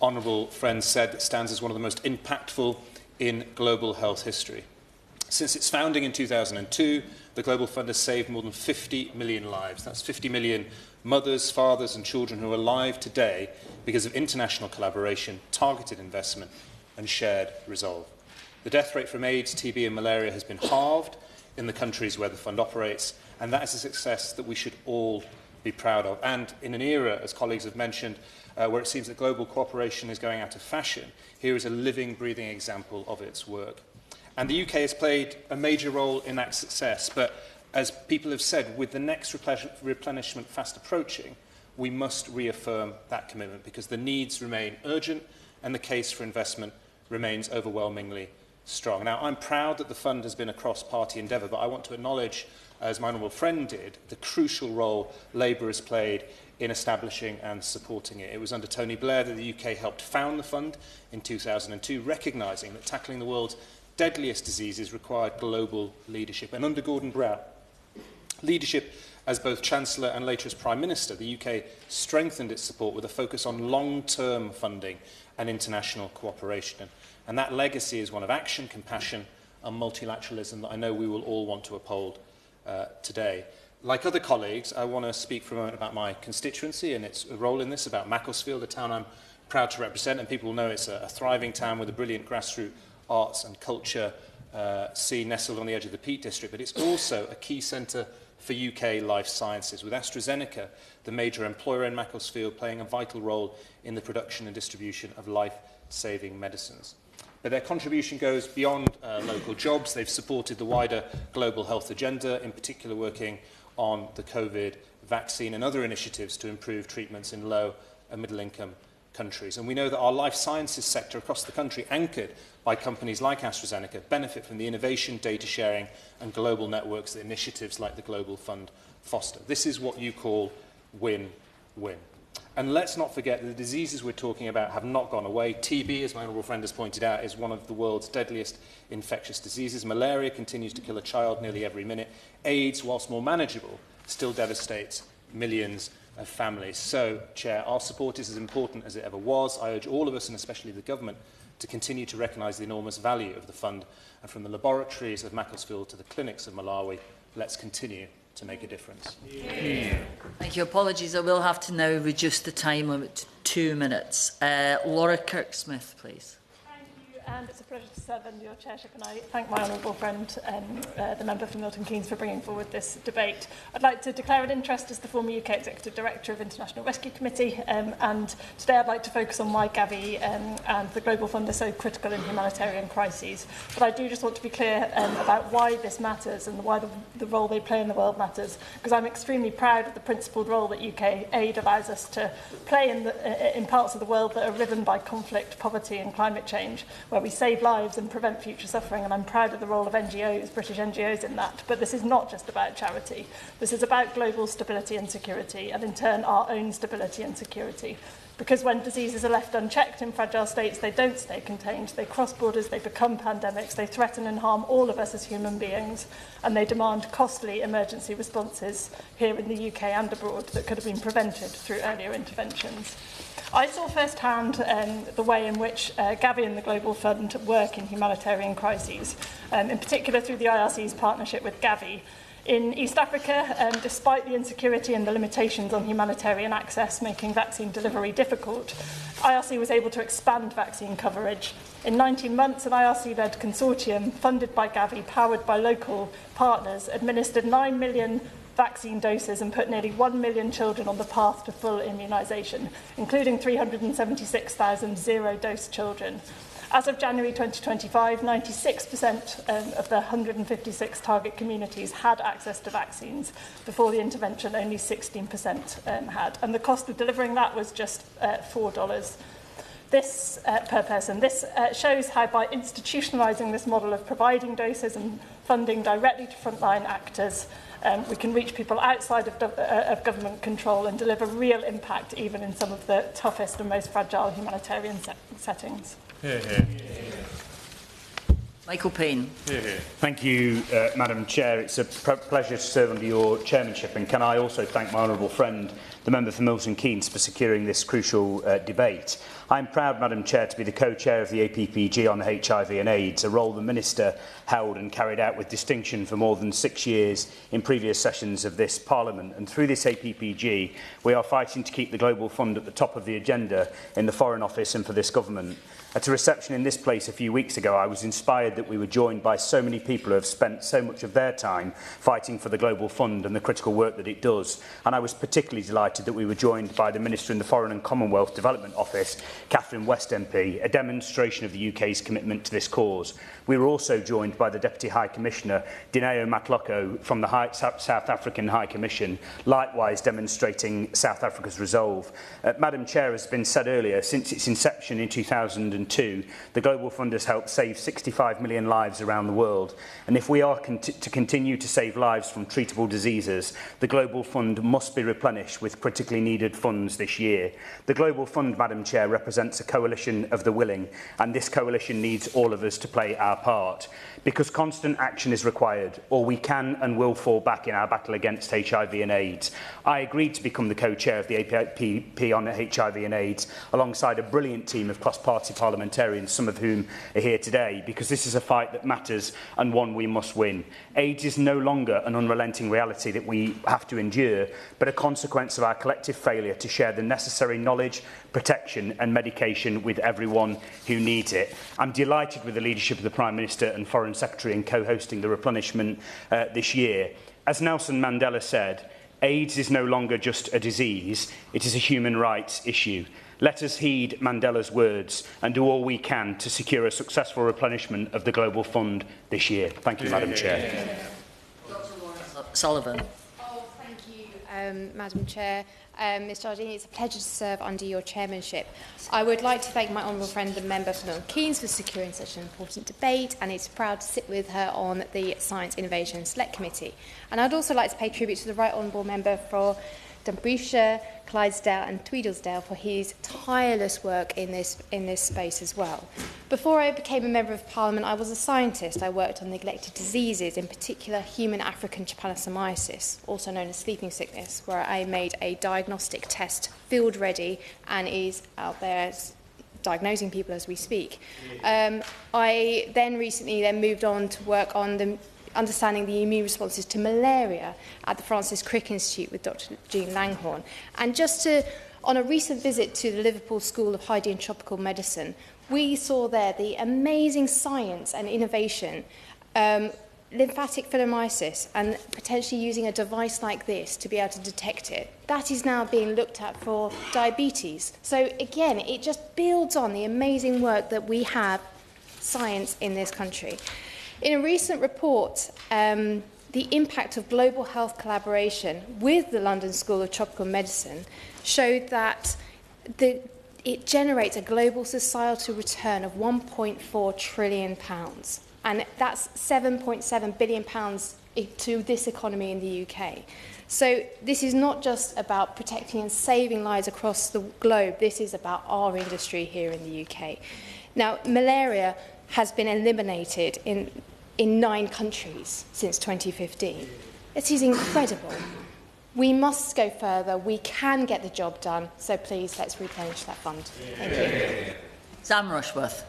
honourable friend said, that stands as one of the most impactful in global health history. Since its founding in 2002, the Global Fund has saved more than 50 million lives. That's 50 million mothers, fathers and children who are alive today because of international collaboration, targeted investment and shared resolve. The death rate from AIDS, TB and malaria has been halved in the countries where the fund operates, and that is a success that we should all be proud of. And in an era, as colleagues have mentioned, where it seems that global cooperation is going out of fashion, here is a living, breathing example of its work. And the UK has played a major role in that success, but as people have said, with the next replenishment fast approaching, we must reaffirm that commitment because the needs remain urgent and the case for investment remains overwhelmingly strong. Now, I'm proud that the fund has been a cross-party endeavour, but I want to acknowledge, as my honourable friend did, the crucial role Labour has played in establishing and supporting it. It was under Tony Blair that the UK helped found the fund in 2002, recognising that tackling the world's deadliest diseases required global leadership. And under Gordon Brown, leadership as both Chancellor and later as Prime Minister, the UK strengthened its support with a focus on long-term funding and international cooperation. And that legacy is one of action, compassion and multilateralism that I know we will all want to uphold today. Like other colleagues, I want to speak for a moment about my constituency and its role in this, about Macclesfield, a town I'm proud to represent, and people will know it's a thriving town with a brilliant grassroots arts and culture scene nestled on the edge of the Peak District, but it's also a key centre for UK life sciences, with AstraZeneca, the major employer in Macclesfield, playing a vital role in the production and distribution of life-saving medicines. But their contribution goes beyond local jobs. They've supported the wider global health agenda, in particular working on the COVID vaccine and other initiatives to improve treatments in low and middle-income countries. And we know that our life sciences sector across the country, anchored by companies like AstraZeneca, benefit from the innovation, data sharing and global networks that initiatives like the Global Fund foster. This is what you call win-win. And let's not forget that the diseases we're talking about have not gone away. TB, as my honourable friend has pointed out, is one of the world's deadliest infectious diseases. Malaria continues to kill a child nearly every minute. AIDS, whilst more manageable, still devastates millions of families. So, Chair, our support is as important as it ever was. I urge all of us, and especially the Government, to continue to recognise the enormous value of the fund. And from the laboratories of Macclesfield to the clinics of Malawi, let's continue to make a difference. Yeah. Thank you. Apologies, I will have to now reduce the time limit to 2 minutes. Laura Kirk-Smith, please. And it's a pleasure to serve under your chairship, and I thank my honourable friend, the member for Milton Keynes, for bringing forward this debate. I'd like to declare an interest as the former UK Executive Director of International Rescue Committee, and today I'd like to focus on why GAVI and the Global Fund are so critical in humanitarian crises. But I do just want to be clear about why this matters and why the role they play in the world matters, because I'm extremely proud of the principled role that UK aid allows us to play in parts of the world that are riven by conflict, poverty and climate change, where we save lives and prevent future suffering, and I'm proud of the role of NGOs, British NGOs in that. But this is not just about charity. This is about global stability and security, and in turn our own stability and security. Because when diseases are left unchecked in fragile states, they don't stay contained. They cross borders, they become pandemics, they threaten and harm all of us as human beings, and they demand costly emergency responses here in the UK and abroad that could have been prevented through earlier interventions. I saw firsthand the way in which GAVI and the Global Fund work in humanitarian crises, in particular through the IRC's partnership with GAVI. In East Africa, despite the insecurity and the limitations on humanitarian access making vaccine delivery difficult, IRC was able to expand vaccine coverage. In 19 months, an IRC-led consortium funded by GAVI, powered by local partners, administered 9 million vaccine doses and put nearly 1 million children on the path to full immunisation, including 376,000 zero-dose children. As of January 2025, 96% of the 156 target communities had access to vaccines. Before the intervention, only 16% had. And the cost of delivering that was just $4 per person. This shows how by institutionalising this model of providing doses and funding directly to frontline actors, we can reach people outside of government control and deliver real impact even in some of the toughest and most fragile humanitarian settings. Hear, hear. Michael Payne. Hear, hear. Thank you, Madam Chair. It's a pleasure to serve under your chairmanship, and can I also thank my honourable friend, the member for Milton Keynes, for securing this crucial debate. I'm proud, Madam Chair, to be the co-chair of the APPG on HIV and AIDS, a role the Minister held and carried out with distinction for more than 6 years in previous sessions of this Parliament. And through this APPG, we are fighting to keep the Global Fund at the top of the agenda in the Foreign Office and for this Government. At a reception in this place a few weeks ago, I was inspired that we were joined by so many people who have spent so much of their time fighting for the Global Fund and the critical work that it does. And I was particularly delighted that we were joined by the Minister in the Foreign and Commonwealth Development Office, Catherine West MP, a demonstration of the UK's commitment to this cause. We were also joined by the Deputy High Commissioner, Dineo Matloko, from the South African High Commission, likewise demonstrating South Africa's resolve. Madam Chair, as has been said earlier, since its inception in 2002, the Global Fund has helped save 65 million lives around the world. And if we are to continue to save lives from treatable diseases, the Global Fund must be replenished with critically needed funds this year. The Global Fund, Madam Chair, represents a coalition of the willing, and this coalition needs all of us to play our part. Because constant action is required, or we can and will fall back in our battle against HIV and AIDS. I agreed to become the co-chair of the APP on HIV and AIDS, alongside a brilliant team of cross-party parliamentarians, some of whom are here today, because this is a fight that matters and one we must win. AIDS is no longer an unrelenting reality that we have to endure, but a consequence of our collective failure to share the necessary knowledge, protection and medication with everyone who needs it. I'm delighted with the leadership of the Prime Minister and Foreign Secretary in co-hosting the replenishment this year. As Nelson Mandela said, AIDS is no longer just a disease, it is a human rights issue. Let us heed Mandela's words and do all we can to secure a successful replenishment of the Global Fund this year. Thank you, Madam Chair. Sullivan. Oh, thank you, Madam Chair. Ms Jardine, it's a pleasure to serve under your chairmanship. I would like to thank my honourable friend, the member for Milton Keynes, for securing such an important debate, and it's proud to sit with her on the Science Innovation Select Committee. And I'd also like to pay tribute to the right honourable member for Dumbriefshire, Clydesdale and Tweedledale for his tireless work in this space as well. Before I became a Member of Parliament, I was a scientist. I worked on neglected diseases, in particular human African trypanosomiasis, also known as sleeping sickness, where I made a diagnostic test field ready and is out there diagnosing people as we speak. I then recently moved on to work on understanding the immune responses to malaria at the Francis Crick Institute with Dr. Jean Langhorne. And on a recent visit to the Liverpool School of Hygiene and Tropical Medicine, we saw there the amazing science and innovation, lymphatic filomyces, and potentially using a device like this to be able to detect it. That is now being looked at for diabetes. So again, it just builds on the amazing work that we have science in this country. In a recent report, the impact of global health collaboration with the London School of Tropical Medicine showed that it generates a global societal return of £1.4 trillion. And that's £7.7 billion to this economy in the UK. So this is not just about protecting and saving lives across the globe. This is about our industry here in the UK. Now, malaria has been eliminated in 9 countries since 2015. It is incredible. We must go further. We can get the job done. So please, let's replenish that fund. Thank you. Sam Rushworth.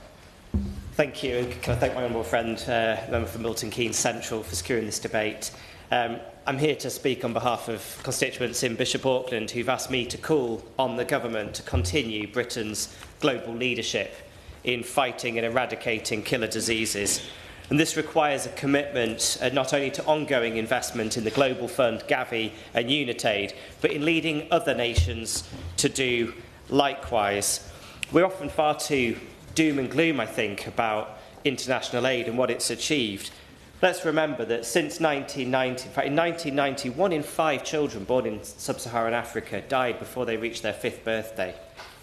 Thank you. And can I thank my honourable friend, member for Milton Keynes Central, for securing this debate. I'm here to speak on behalf of constituents in Bishop Auckland who've asked me to call on the government to continue Britain's global leadership in fighting and eradicating killer diseases. And this requires a commitment not only to ongoing investment in the Global Fund, GAVI and UNITAID, but in leading other nations to do likewise. We're often far too doom and gloom, I think, about international aid and what it's achieved. Let's remember that since 1990, in fact in 1990, 1 in 5 children born in sub-Saharan Africa died before they reached their 5th birthday.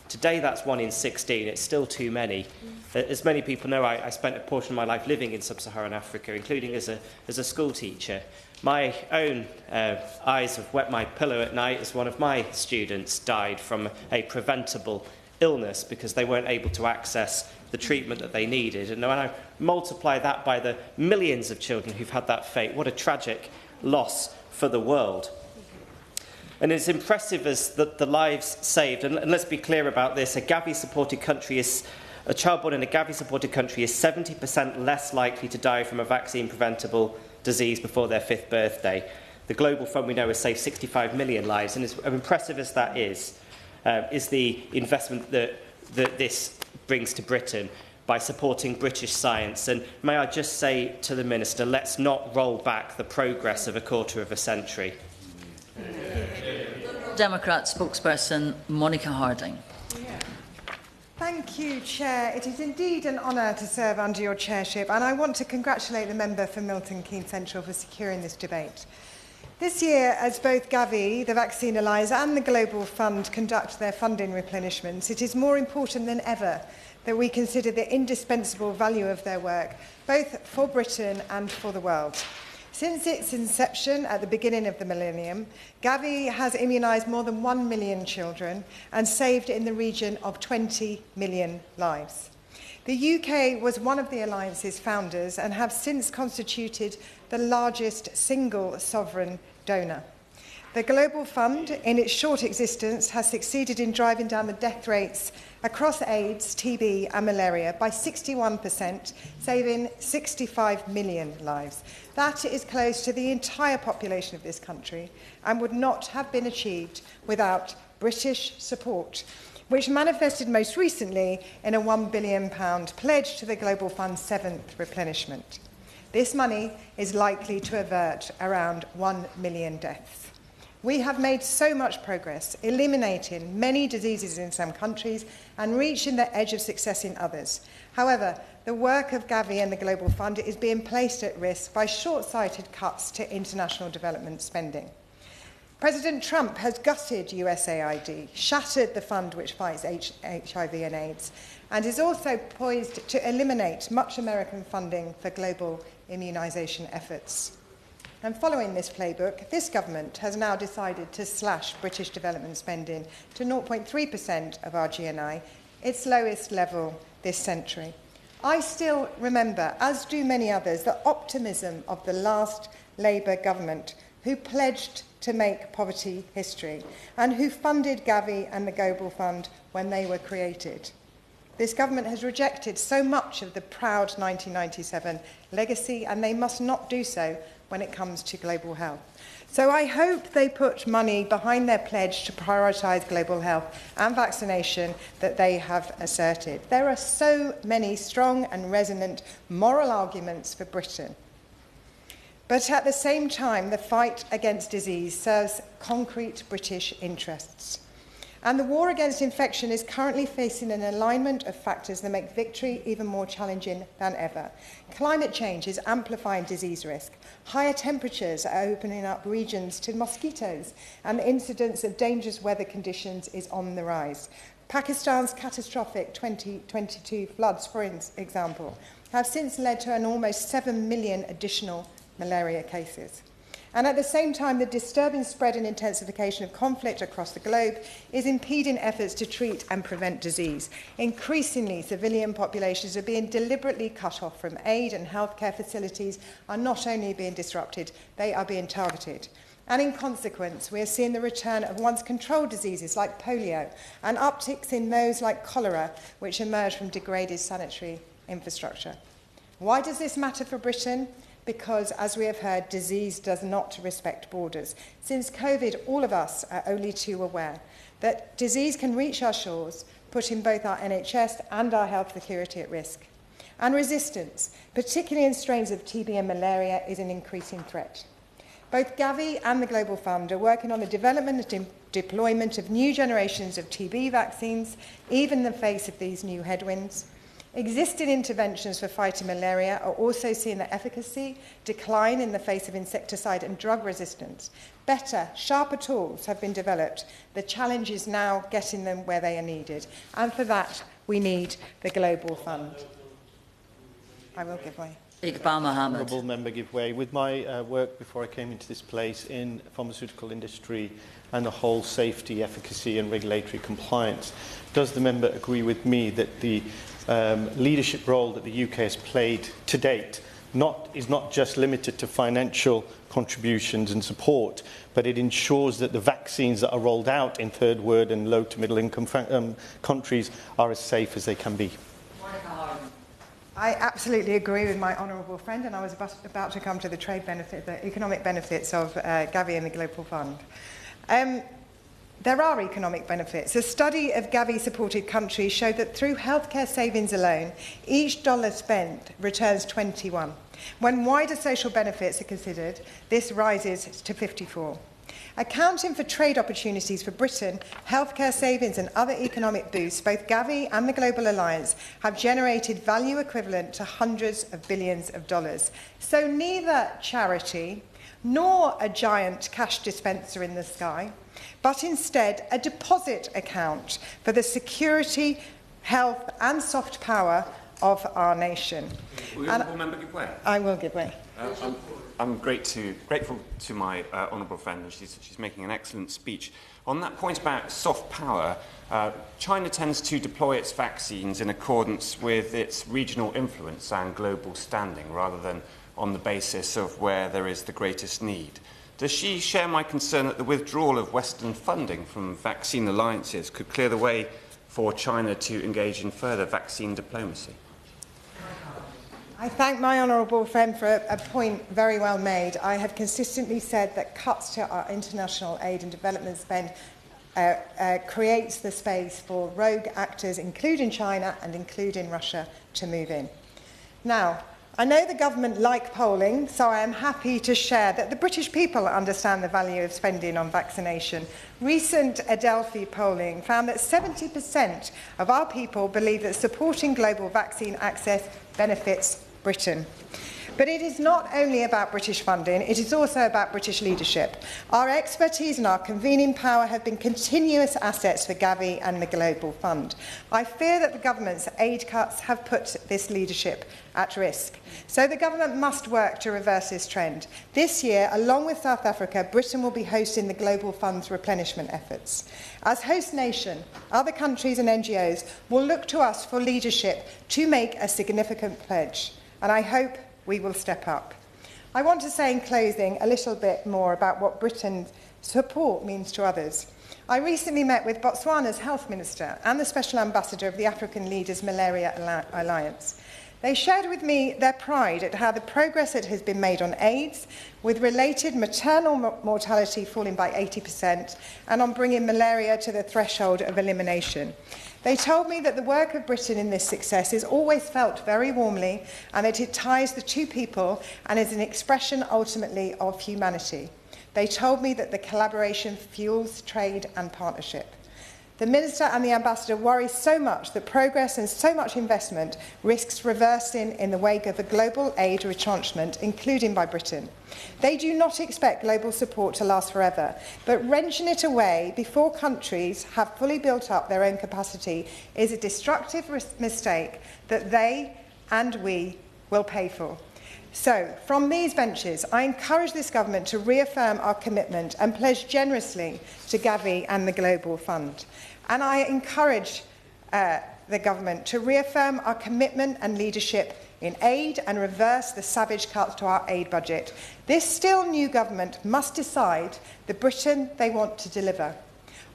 Today that's 1 in 16, it's still too many. As many people know, I spent a portion of my life living in sub-Saharan Africa, including as a school teacher. My own eyes have wet my pillow at night as one of my students died from a preventable illness because they weren't able to access the treatment that they needed. And when I multiply that by the millions of children who've had that fate, what a tragic loss for the world. And as impressive as the lives saved, and let's be clear about this, a GAVI-supported country a child born in a GAVI-supported country is 70% less likely to die from a vaccine-preventable disease before their 5th birthday. The Global Fund, we know, has saved 65 million lives, and as impressive as that is the investment that this brings to Britain by supporting British science. And may I just say to the Minister, let's not roll back the progress of a quarter of a century. Democrat spokesperson Monica Harding. Thank you, Chair. It is indeed an honour to serve under your chairship, and I want to congratulate the member for Milton Keynes Central for securing this debate. This year, as both GAVI, the Vaccine Alliance, and the Global Fund conduct their funding replenishments, it is more important than ever that we consider the indispensable value of their work, both for Britain and for the world. Since its inception at the beginning of the millennium, GAVI has immunised more than 1 million children and saved in the region of 20 million lives. The UK was one of the Alliance's founders and have since constituted the largest single sovereign donor. The Global Fund, in its short existence, has succeeded in driving down the death rates across AIDS, TB and malaria by 61%, saving 65 million lives. That is close to the entire population of this country and would not have been achieved without British support, which manifested most recently in a £1 billion pledge to the Global Fund's 7th replenishment. This money is likely to avert around 1 million deaths. We have made so much progress, eliminating many diseases in some countries and reaching the edge of success in others. However, the work of GAVI and the Global Fund is being placed at risk by short-sighted cuts to international development spending. President Trump has gutted USAID, shattered the fund which fights HIV and AIDS, and is also poised to eliminate much American funding for global immunisation efforts. And following this playbook, this government has now decided to slash British development spending to 0.3% of our GNI, its lowest level this century. I still remember, as do many others, the optimism of the last Labour government who pledged to make poverty history and who funded GAVI and the Global Fund when they were created. This government has rejected so much of the proud 1997 legacy, and they must not do so when it comes to global health. So I hope they put money behind their pledge to prioritise global health and vaccination that they have asserted. There are so many strong and resonant moral arguments for Britain. But at the same time, the fight against disease serves concrete British interests. And the war against infection is currently facing an alignment of factors that make victory even more challenging than ever. Climate change is amplifying disease risk. Higher temperatures are opening up regions to mosquitoes, and the incidence of dangerous weather conditions is on the rise. Pakistan's catastrophic 2022 floods, for example, have since led to an almost 7 million additional malaria cases. And at the same time, the disturbing spread and intensification of conflict across the globe is impeding efforts to treat and prevent disease. Increasingly, civilian populations are being deliberately cut off from aid, and healthcare facilities are not only being disrupted, they are being targeted. And in consequence, we are seeing the return of once controlled diseases like polio and upticks in those like cholera, which emerge from degraded sanitary infrastructure. Why does this matter for Britain? Because, as we have heard, disease does not respect borders. Since COVID, all of us are only too aware that disease can reach our shores, putting both our NHS and our health security at risk. And resistance, particularly in strains of TB and malaria, is an increasing threat. Both GAVI and the Global Fund are working on the development and deployment of new generations of TB vaccines, even in the face of these new headwinds. Existing interventions for fighting malaria are also seeing their efficacy decline in the face of insecticide and drug resistance. Better, sharper tools have been developed. The challenge is now getting them where they are needed. And for that, we need the Global Fund. I will give way. Iqbal Mohammed. Honourable member give way. With my work before I came into this place in pharmaceutical industry and the whole safety, efficacy and regulatory compliance, does the member agree with me that the leadership role that the UK has played to date is not just limited to financial contributions and support, but it ensures that the vaccines that are rolled out in third world and low to middle income countries are as safe as they can be? I absolutely agree with my honourable friend, and I was about to come to the trade benefit, the economic benefits of GAVI and the Global Fund. There are economic benefits. A study of GAVI-supported countries showed that through healthcare savings alone, each dollar spent returns 21. When wider social benefits are considered, this rises to 54. Accounting for trade opportunities for Britain, healthcare savings and other economic boosts, both GAVI and the Global Alliance have generated value equivalent to hundreds of billions of dollars. So neither charity nor a giant cash dispenser in the sky, but instead a deposit account for the security, health and soft power of our nation. Will the honourable member give way? I will give way. I'm grateful to my honourable friend, and she's making an excellent speech. On that point about soft power, China tends to deploy its vaccines in accordance with its regional influence and global standing, rather than on the basis of where there is the greatest need. Does she share my concern that the withdrawal of Western funding from vaccine alliances could clear the way for China to engage in further vaccine diplomacy? I thank my honourable friend for a point very well made. I have consistently said that cuts to our international aid and development spend creates the space for rogue actors, including China and including Russia, to move in. Now, I know the government like polling, so I am happy to share that the British people understand the value of spending on vaccination. Recent Adelphi polling found that 70% of our people believe that supporting global vaccine access benefits Britain. But it is not only about British funding, it is also about British leadership. Our expertise and our convening power have been continuous assets for GAVI and the Global Fund. I fear that the government's aid cuts have put this leadership at risk. So the government must work to reverse this trend. This year, along with South Africa, Britain will be hosting the Global Fund's replenishment efforts. As host nation, other countries and NGOs will look to us for leadership to make a significant pledge, and I hope we will step up. I want to say in closing a little bit more about what Britain's support means to others. I recently met with Botswana's Health Minister and the Special Ambassador of the African Leaders Malaria Alliance. They shared with me their pride at how the progress that has been made on AIDS, with related maternal mortality falling by 80%, and on bringing malaria to the threshold of elimination. They told me that the work of Britain in this success is always felt very warmly, and that it ties the two people and is an expression ultimately of humanity. They told me that the collaboration fuels trade and partnership. The Minister and the Ambassador worry so much that progress and so much investment risks reversing in the wake of a global aid retrenchment, including by Britain. They do not expect global support to last forever, but wrenching it away before countries have fully built up their own capacity is a destructive mistake that they and we will pay for. So, from these benches, I encourage this government to reaffirm our commitment and pledge generously to GAVI and the Global Fund. And I encourage the government to reaffirm our commitment and leadership in aid and reverse the savage cuts to our aid budget. This still new government must decide the Britain they want to deliver.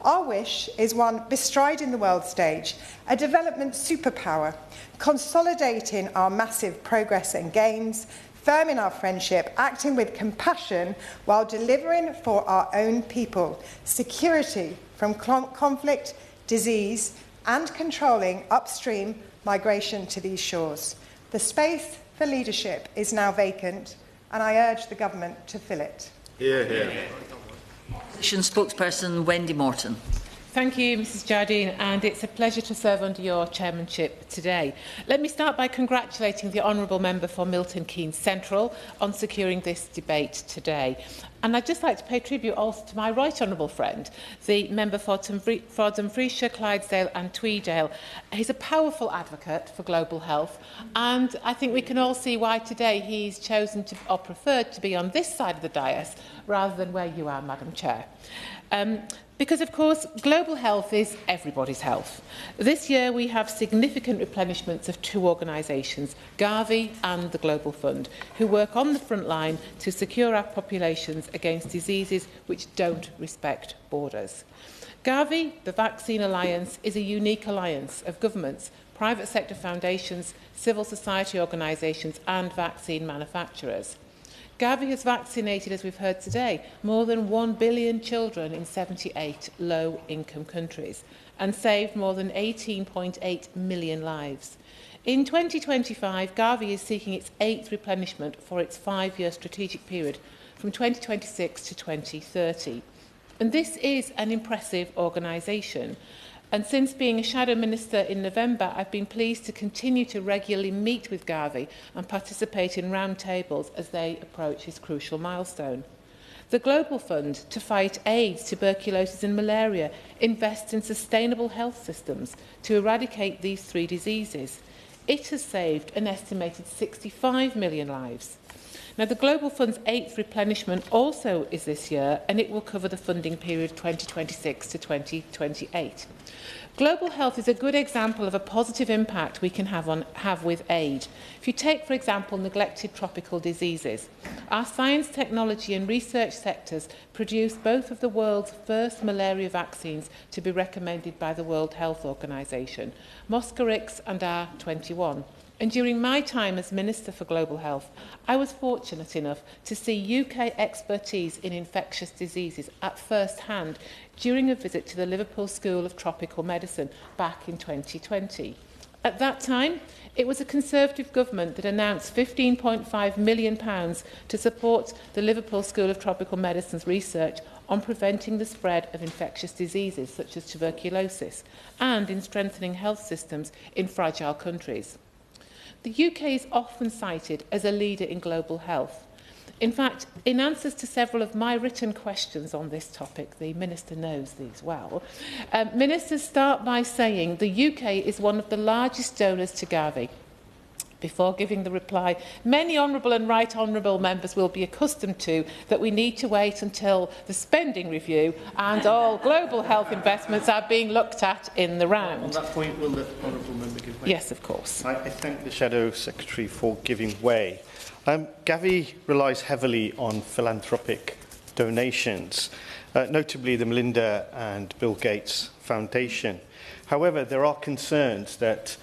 Our wish is one bestriding the world stage, a development superpower, consolidating our massive progress and gains, firming our friendship, acting with compassion while delivering for our own people, security from conflict, disease, and controlling upstream migration to these shores. The space for leadership is now vacant, and I urge the government to fill it. Hear, hear. Opposition spokesperson Wendy Morton. Thank you, Mrs Jardine, and it's a pleasure to serve under your chairmanship today. Let me start by congratulating the Honourable Member for Milton Keynes Central on securing this debate today. And I'd just like to pay tribute also to my right honourable friend, the member for Dumfriesshire, Clydesdale and Tweedale. He's a powerful advocate for global health, and I think we can all see why today he's chosen to, or preferred to be on this side of the dais rather than where you are, Madam Chair. Because, of course, global health is everybody's health. This year we have significant replenishments of two organisations, GAVI and the Global Fund, who work on the front line to secure our populations against diseases which don't respect borders. GAVI, the Vaccine Alliance, is a unique alliance of governments, private sector foundations, civil society organisations and vaccine manufacturers. GAVI has vaccinated, as we've heard today, more than 1 billion children in 78 low-income countries and saved more than 18.8 million lives. In 2025, GAVI is seeking its 8th replenishment for its 5-year strategic period from 2026 to 2030. And this is an impressive organisation. And since being a Shadow Minister in November, I've been pleased to continue to regularly meet with GAVI and participate in roundtables as they approach this crucial milestone. The Global Fund, to fight AIDS, tuberculosis and malaria, invests in sustainable health systems to eradicate these 3 diseases. It has saved an estimated 65 million lives. Now, the Global Fund's 8th replenishment also is this year, and it will cover the funding period 2026 to 2028. Global health is a good example of a positive impact we can have with aid. If you take, for example, neglected tropical diseases, our science, technology and research sectors produce both of the world's first malaria vaccines to be recommended by the World Health Organization, Mosquirix and R21. And during my time as Minister for Global Health, I was fortunate enough to see UK expertise in infectious diseases at first hand during a visit to the Liverpool School of Tropical Medicine back in 2020. At that time, it was a Conservative government that announced £15.5 million to support the Liverpool School of Tropical Medicine's research on preventing the spread of infectious diseases such as tuberculosis and in strengthening health systems in fragile countries. The UK is often cited as a leader in global health. In fact, in answers to several of my written questions on this topic, the Minister knows these well, ministers start by saying the UK is one of the largest donors to GAVI. Before giving the reply, many honourable and right honourable members will be accustomed to that we need to wait until the spending review and all global health investments are being looked at in the round. On that point, will the honourable member give way? Yes, of course. I thank the Shadow Secretary for giving way. GAVI relies heavily on philanthropic donations, notably the Melinda and Bill Gates Foundation. However, there are concerns that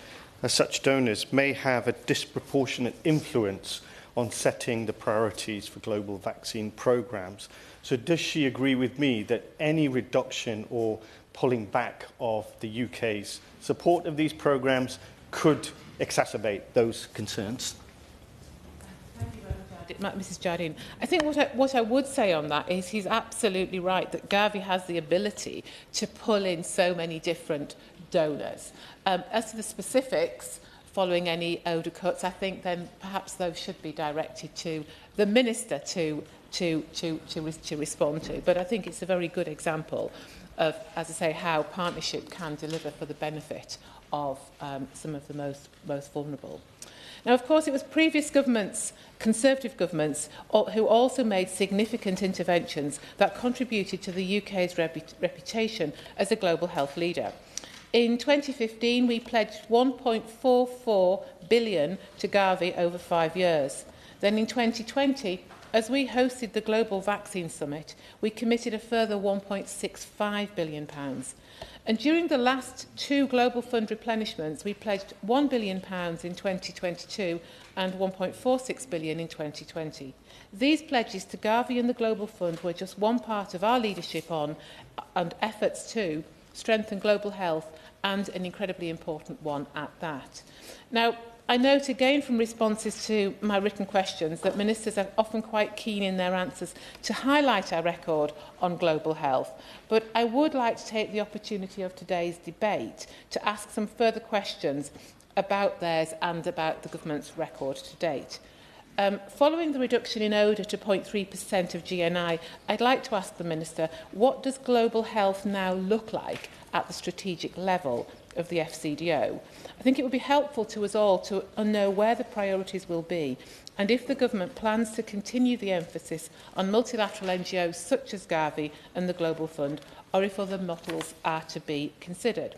such donors may have a disproportionate influence on setting the priorities for global vaccine programs. So does she agree with me that any reduction or pulling back of the UK's support of these programs could exacerbate those concerns? Mrs Jardine, I think what I would say on that is he's absolutely right that GAVI has the ability to pull in so many different donors. As to the specifics, following any ODA cuts, I think then perhaps those should be directed to the Minister to respond to. But I think it's a very good example of, as I say, how partnership can deliver for the benefit of some of the most vulnerable. Now, of course, it was previous governments, Conservative governments, who also made significant interventions that contributed to the UK's reputation as a global health leader. In 2015, we pledged £1.44 billion to GAVI over 5 years. Then in 2020, as we hosted the Global Vaccine Summit, we committed a further £1.65 billion. And during the last 2 Global Fund replenishments, we pledged £1 billion in 2022 and £1.46 billion in 2020. These pledges to GAVI and the Global Fund were just one part of our leadership on and efforts to strengthen global health, and an incredibly important one at that. Now, I note again from responses to my written questions that ministers are often quite keen in their answers to highlight our record on global health, but I would like to take the opportunity of today's debate to ask some further questions about theirs and about the government's record to date. Following the reduction in ODA to 0.3% of GNI, I'd like to ask the Minister, what does global health now look like at the strategic level of the FCDO? I think it would be helpful to us all to know where the priorities will be and if the government plans to continue the emphasis on multilateral NGOs such as GAVI and the Global Fund, or if other models are to be considered.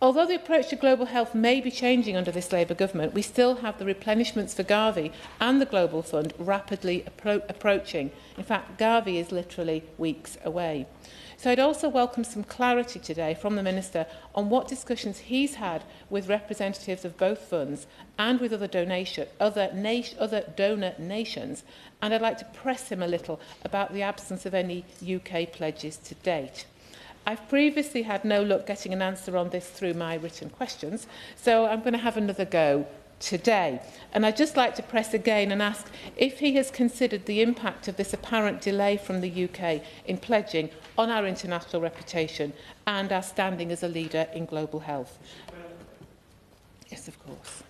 Although the approach to global health may be changing under this Labour government, we still have the replenishments for GAVI and the Global Fund rapidly approaching. In fact, GAVI is literally weeks away. So I'd also welcome some clarity today from the Minister on what discussions he's had with representatives of both funds and with other donor nations, and I'd like to press him a little about the absence of any UK pledges to date. I've previously had no luck getting an answer on this through my written questions, so I'm going to have another go today. And I'd just like to press again and ask if he has considered the impact of this apparent delay from the UK in pledging on our international reputation and our standing as a leader in global health. Yes, of course.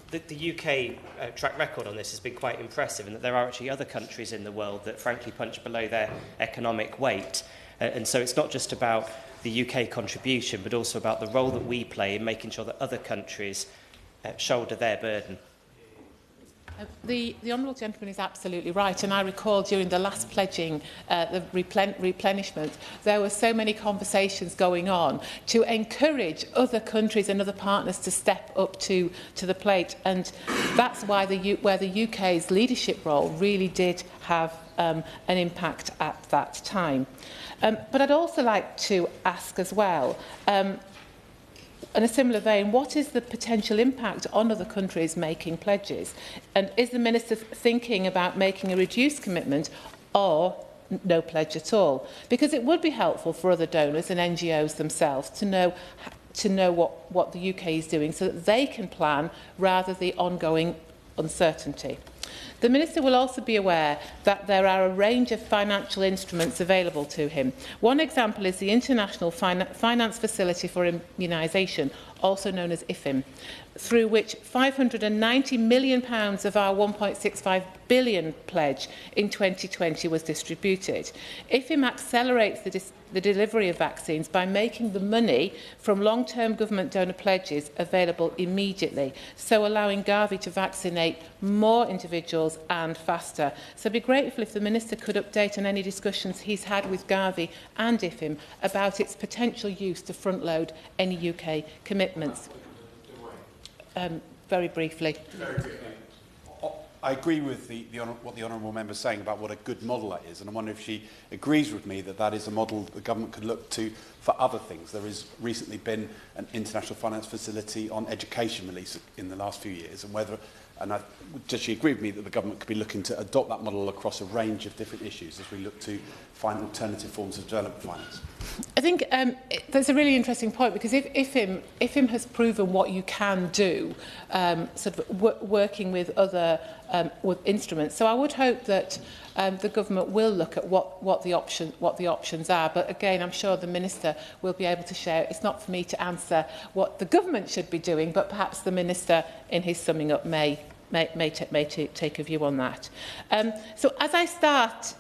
The UK track record on this has been quite impressive, in that there are actually other countries in the world that frankly punch below their economic weight. And so it's not just about the UK contribution, but also about the role that we play in making sure that other countries shoulder their burden. The honourable gentleman is absolutely right, and I recall during the last pledging, the replenishment, there were so many conversations going on to encourage other countries and other partners to step up to the plate, and that's why where the UK's leadership role really did have an impact at that time. But I'd also like to ask as well, in a similar vein, what is the potential impact on other countries making pledges? And is the Minister thinking about making a reduced commitment or no pledge at all? Because it would be helpful for other donors and NGOs themselves to know to know what the UK is doing so that they can plan rather than the ongoing uncertainty. The Minister will also be aware that there are a range of financial instruments available to him. One example is the International Finance Facility for Immunisation, also known as IFIM, through which £590 million of our £1.65 billion pledge in 2020 was distributed. IFIM accelerates the delivery of vaccines by making the money from long-term government donor pledges available immediately, so allowing GAVI to vaccinate more individuals and faster. So I'd be grateful if the Minister could update on any discussions he's had with GAVI and IFIM about its potential use to front-load any UK commitments. Very briefly. I agree with what the Honourable Member is saying about what a good model that is, and I wonder if she agrees with me that that is a model the government could look to for other things. There has recently been an international finance facility on education release in the last few years, and does she agree with me that the government could be looking to adopt that model across a range of different issues as we look to find alternative forms of development finance? I think that's a really interesting point, because if IFIM has proven what you can do, sort of working with other with instruments, so I would hope that the government will look at what the options are. But again, I'm sure the Minister will be able to share. It's not for me to answer what the government should be doing, but perhaps the Minister, in his summing up, may take a view on that. So as I start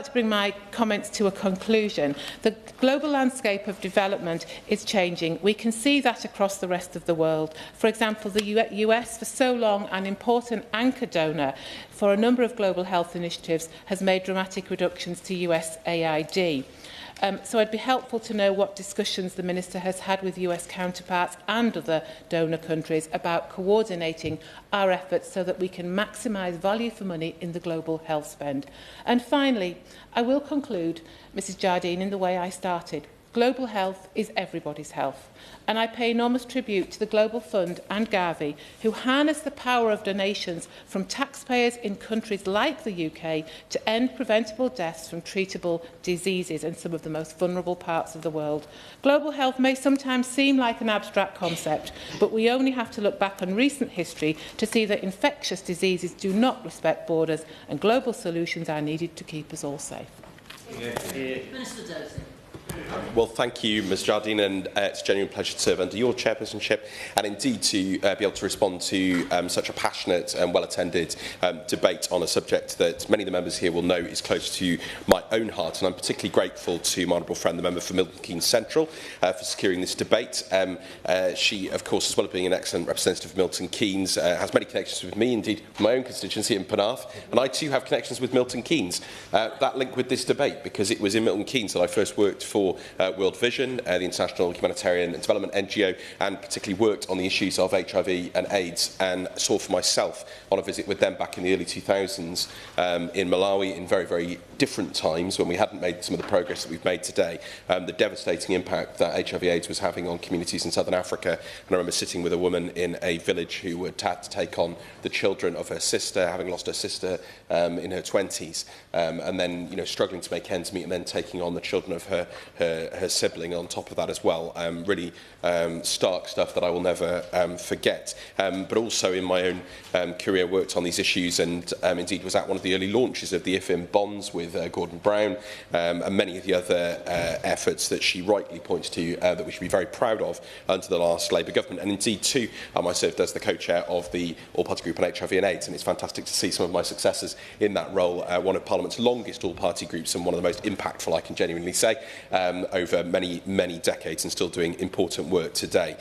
to bring my comments to a conclusion, the global landscape of development is changing. We can see that across the rest of the world. For example, the US, for so long an important anchor donor for a number of global health initiatives, has made dramatic reductions to US AID. So I'd be helpful to know what discussions the Minister has had with US counterparts and other donor countries about coordinating our efforts so that we can maximise value for money in the global health spend. And finally, I will conclude, Mrs Jardine, in the way I started. Global health is everybody's health, and I pay enormous tribute to the Global Fund and GAVI, who harness the power of donations from taxpayers in countries like the UK to end preventable deaths from treatable diseases in some of the most vulnerable parts of the world. Global health may sometimes seem like an abstract concept, but we only have to look back on recent history to see that infectious diseases do not respect borders, and global solutions are needed to keep us all safe. Minister Dozy. Well, thank you, Ms Jardine, and it's a genuine pleasure to serve under your chairpersonship, and indeed to be able to respond to such a passionate and well-attended debate on a subject that many of the members here will know is close to my own heart. And I'm particularly grateful to my honourable friend, the member for Milton Keynes Central, for securing this debate. She, of course, as well as being an excellent representative of Milton Keynes, has many connections with me, indeed my own constituency in Penarth, and I too have connections with Milton Keynes. That link with this debate, because it was in Milton Keynes that I first worked for World Vision, the international humanitarian and development NGO, and particularly worked on the issues of HIV and AIDS, and saw for myself on a visit with them back in the early 2000s in Malawi, in very, very different times when we hadn't made some of the progress that we've made today, the devastating impact that HIV AIDS was having on communities in southern Africa. And I remember sitting with a woman in a village who had had to take on the children of her sister, having lost her sister in her 20s, and then struggling to make ends meet, and then taking on the children of her sibling on top of that as well. Really stark stuff that I will never forget. But also in my own career worked on these issues, and indeed was at one of the early launches of the IFIM bonds with Gordon Brown, and many of the other efforts that she rightly points to that we should be very proud of under the last Labour government. And indeed too, I served as the co-chair of the All-Party Group on HIV and AIDS, and it's fantastic to see some of my successors in that role. One of Parliament's longest all-party groups, and one of the most impactful, I can genuinely say, over many, many decades, and still doing important work today.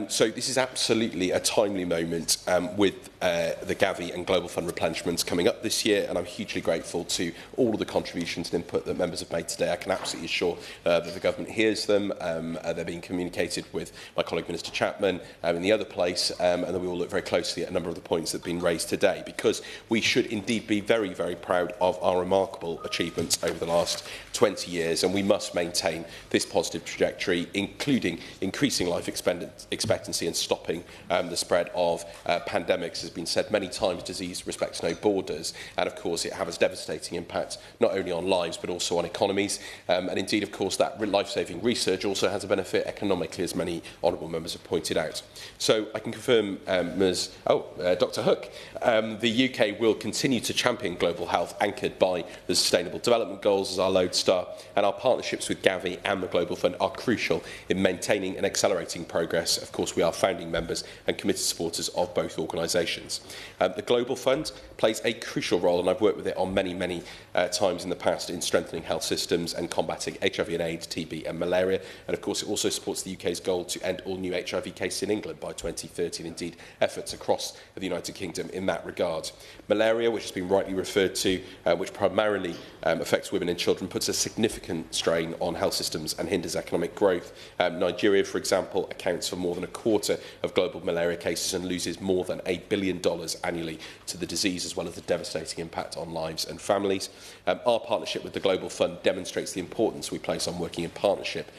So this is absolutely a timely moment with the GAVI and Global Fund replenishments coming up this year, and I'm hugely grateful to all of the contributions and input that members have made today. I can absolutely assure that the government hears them. They're being communicated with my colleague Minister Chapman in the other place, and then we will look very closely at a number of the points that have been raised today, because we should indeed be very, very proud of our remarkable achievements over the last 20 years, and we must maintain maintain this positive trajectory, including increasing life expectancy and stopping the spread of pandemics. Has been said many times, disease respects no borders, and of course it has a devastating impact not only on lives but also on economies. And indeed, of course, that life-saving research also has a benefit economically, as many honourable members have pointed out. So I can confirm, Dr Hook, the UK will continue to champion global health anchored by the Sustainable Development Goals as our lodestar, and our partnerships with GAVI and the Global Fund are crucial in maintaining and accelerating progress. Of course, we are founding members and committed supporters of both organisations. The Global Fund plays a crucial role, and I've worked with it on many times in the past in strengthening health systems and combating HIV and AIDS, TB and malaria. And of course, it also supports the UK's goal to end all new HIV cases in England by 2030, and indeed efforts across the United Kingdom in that regard. Malaria, which has been rightly referred to, which primarily affects women and children, puts a significant strain on health systems and hinders economic growth. Nigeria, for example, accounts for more than a quarter of global malaria cases and loses more than $8 billion annually to the disease, as well as the devastating impact on lives and families. Our partnership with the Global Fund demonstrates the importance we place on working in partnership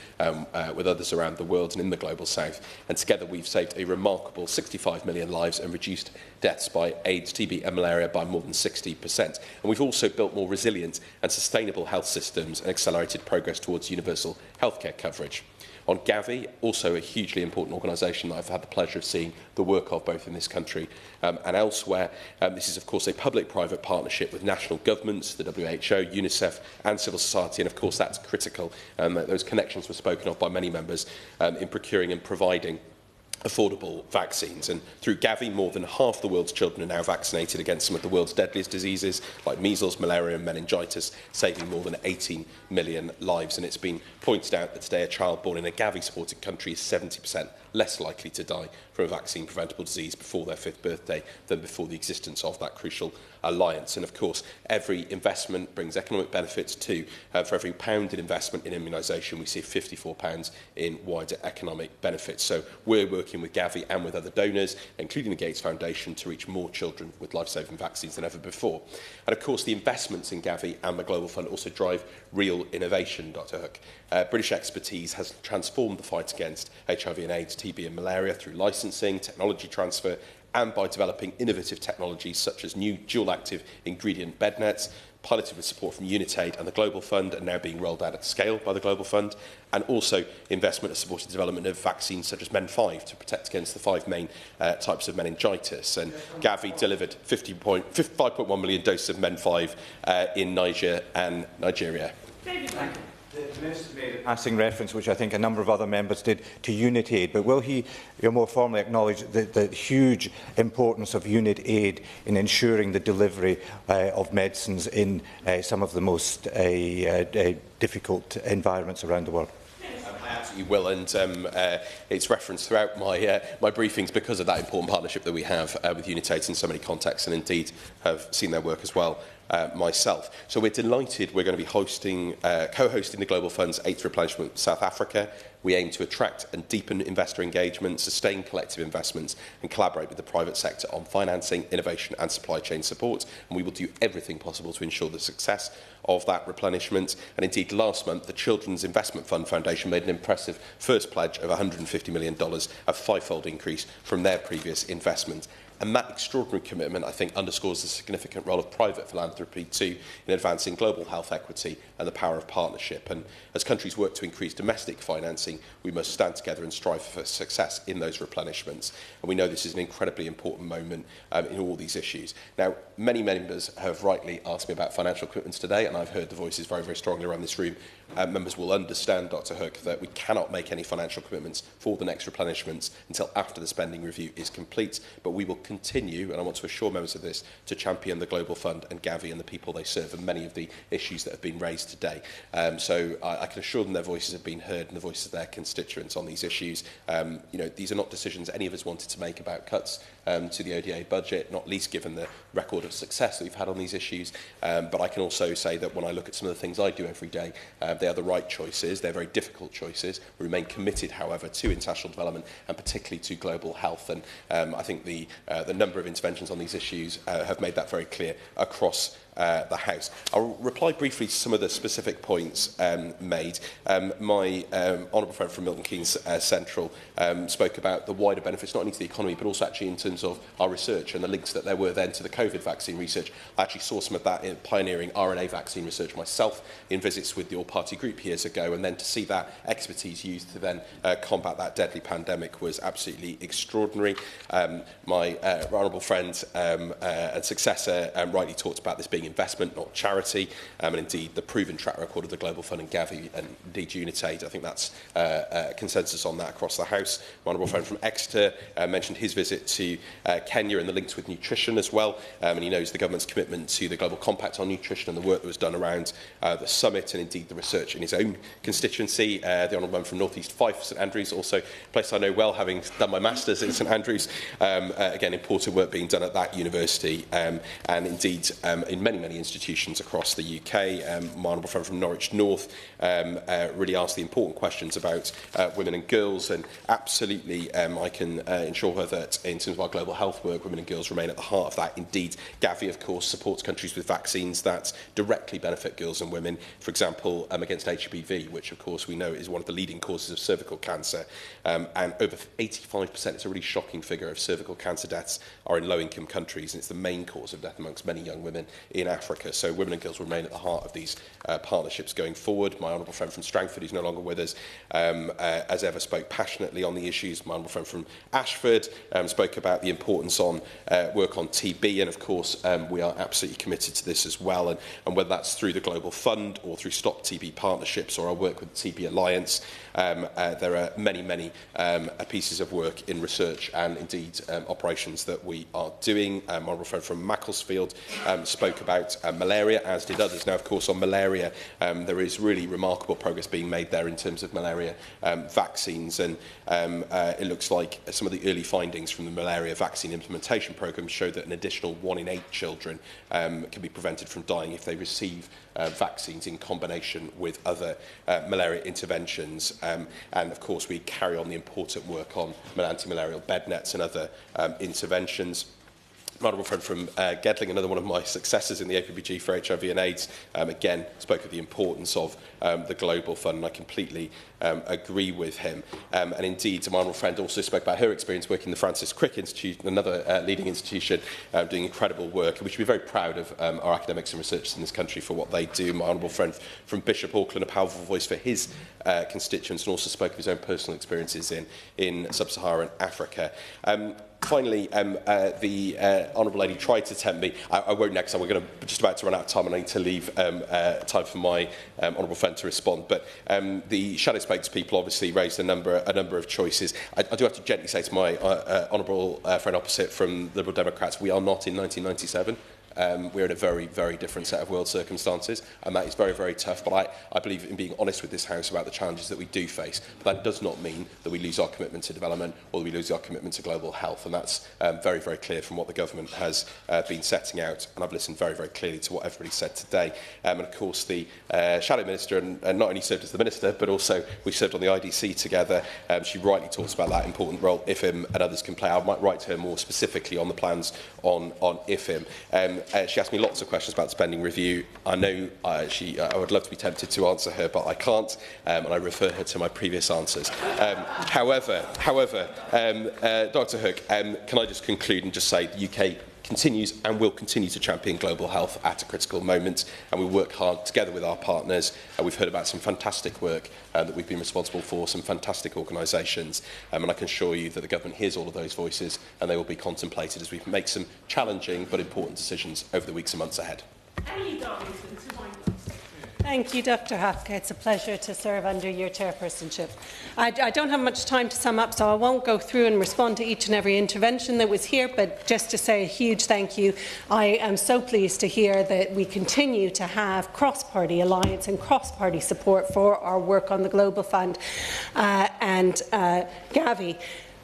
with others around the world and in the Global South. And together we've saved a remarkable 65 million lives and reduced deaths by AIDS, TB and malaria by more than 60%. And we've also built more resilient and sustainable health systems and accelerated progress towards universal healthcare coverage. On GAVI, also a hugely important organisation that I've had the pleasure of seeing the work of both in this country and elsewhere. This is, of course, a public-private partnership with national governments, the WHO, UNICEF and civil society, and of course that's critical. Those connections were spoken of by many members in procuring and providing affordable vaccines. And through GAVI, more than half the world's children are now vaccinated against some of the world's deadliest diseases like measles, malaria and meningitis, saving more than 18 million lives. And it's been pointed out that today a child born in a GAVI-supported country is 70% less likely to die from a vaccine-preventable disease before their 5th birthday than before the existence of that crucial alliance. And of course, every investment brings economic benefits too. For every pound in investment in immunisation, we see £54 in wider economic benefits. So we're working with GAVI and with other donors, including the Gates Foundation, to reach more children with life-saving vaccines than ever before. And of course, the investments in GAVI and the Global Fund also drive real innovation, Dr Hook. British expertise has transformed the fight against HIV and AIDS, TB and malaria through licensing, technology transfer, and by developing innovative technologies such as new dual-active ingredient bed nets, piloted with support from Unitaid and the Global Fund, and now being rolled out at scale by the Global Fund, and also investment has supported the development of vaccines such as Men5 to protect against the 5 main types of meningitis. And GAVI delivered 5.1 million doses of Men5 in Niger and Nigeria. The Minister made a passing reference, which I think a number of other members did, to Unitaid, but will he more formally acknowledge the huge importance of Unitaid in ensuring the delivery of medicines in some of the most difficult environments around the world? I absolutely will, and it's referenced throughout my briefings because of that important partnership that we have with Unitaid in so many contexts, and indeed have seen their work as well myself. So we're delighted we're going to be co-hosting the Global Fund's 8th replenishment with South Africa. We aim to attract and deepen investor engagement, sustain collective investments and collaborate with the private sector on financing, innovation and supply chain support. And we will do everything possible to ensure the success of that replenishment. And indeed, last month, the Children's Investment Fund Foundation made an impressive first pledge of $150 million, a 5-fold increase from their previous investment. And that extraordinary commitment, I think, underscores the significant role of private philanthropy too in advancing global health equity and the power of partnership. And as countries work to increase domestic financing, we must stand together and strive for success in those replenishments. And we know this is an incredibly important moment in all these issues. Now, many members have rightly asked me about financial commitments today, and I've heard the voices very, very strongly around this room. Members will understand, Dr Hook, that we cannot make any financial commitments for the next replenishments until after the spending review is complete. But we will continue, and I want to assure members of this, to champion the Global Fund and GAVI and the people they serve and many of the issues that have been raised today. So I can assure them their voices have been heard and the voices of their constituents on these issues. These are not decisions any of us wanted to make about cuts to the ODA budget, not least given the record of success that we've had on these issues. But I can also say that when I look at some of the things I do every day, they are the right choices. They're very difficult choices. We remain committed, however, to international development and particularly to global health. And I think the number of interventions on these issues have made that very clear across the House. I'll reply briefly to some of the specific points made. My honourable friend from Milton Keynes Central spoke about the wider benefits, not only to the economy, but also actually in terms of our research and the links that there were then to the COVID vaccine research. I actually saw some of that in pioneering RNA vaccine research myself in visits with the all-party group years ago, and then to see that expertise used to then combat that deadly pandemic was absolutely extraordinary. My honourable friend and successor rightly talked about this being investment, not charity, and indeed the proven track record of the Global Fund and GAVI and indeed Unitaid. I think that's consensus on that across the House. My honourable friend from Exeter mentioned his visit to Kenya and the links with nutrition as well, and he knows the government's commitment to the Global Compact on nutrition and the work that was done around the summit and indeed the research in his own constituency. The honourable member from North East Fife, St Andrews, also a place I know well, having done my masters in St Andrews. Again, important work being done at that university, and indeed in many institutions across the UK. My honourable friend from Norwich North really asked the important questions about women and girls, and absolutely I can ensure her that in terms of our global health work, women and girls remain at the heart of that. Indeed, GAVI, of course, supports countries with vaccines that directly benefit girls and women, for example, against HPV, which, of course, we know is one of the leading causes of cervical cancer. And over 85%, it's a really shocking figure, of cervical cancer deaths are in low-income countries, and it's the main cause of death amongst many young women in Africa. So women and girls remain at the heart of these partnerships going forward. My honourable friend from Strangford, who's no longer with us, as ever, spoke passionately on the issues. My honourable friend from Ashford spoke about the importance on work on TB, and of course we are absolutely committed to this as well, and whether that's through the Global Fund or through Stop TB partnerships or our work with the TB Alliance, there are many pieces of work in research and indeed operations that we are doing. My honourable friend from Macclesfield spoke about malaria, as did others. Now, of course, on malaria, there is really remarkable progress being made there in terms of malaria vaccines, and it looks like some of the early findings from the malaria vaccine implementation programme show that an additional 1 in 8 children can be prevented from dying if they receive vaccines in combination with other malaria interventions. And of course, we carry on the important work on anti-malarial bed nets and other interventions. My honourable friend from Gedling, another one of my successors in the APBG for HIV and AIDS, again spoke of the importance of the Global Fund, and I completely agree with him. And indeed, my honourable friend also spoke about her experience working in the Francis Crick Institute, another leading institution, doing incredible work, and we should be very proud of our academics and researchers in this country for what they do. My honourable friend from Bishop Auckland, a powerful voice for his constituents, and also spoke of his own personal experiences in sub-Saharan Africa. Finally, the honourable lady tried to tempt me. I won't next time. We're just about to run out of time, and I need to leave time for my honourable friend to respond. But the shadow spokespeople obviously raised a number of choices. I do have to gently say to my honourable friend opposite from the Liberal Democrats, we are not in 1997. We're in a very different set of world circumstances, and that is very tough. But I believe in being honest with this House about the challenges that we do face. But that does not mean that we lose our commitment to development or that we lose our commitment to global health, and that's very clear from what the government has been setting out. And I've listened very clearly to what everybody said today. And of course, the Shadow Minister, and not only served as the Minister, but also we served on the IDC together. She rightly talks about that important role IFIM and others can play. I might write to her more specifically on the plans on IFIM. She asked me lots of questions about spending review. I know I would love to be tempted to answer her, but I can't, and I refer her to my previous answers. However, Dr Hook, can I just conclude and just say the UK continues and will continue to champion global health at a critical moment, and we work hard together with our partners. We've heard about some fantastic work that we've been responsible for, some fantastic organisations, and I can assure you that the government hears all of those voices, and they will be contemplated as we make some challenging but important decisions over the weeks and months ahead. Thank you, Dr Hafka. It's a pleasure to serve under your chairpersonship. I don't have much time to sum up, so I won't go through and respond to each and every intervention that was here, but just to say a huge thank you. I am so pleased to hear that we continue to have cross-party alliance and cross-party support for our work on the Global Fund and GAVI.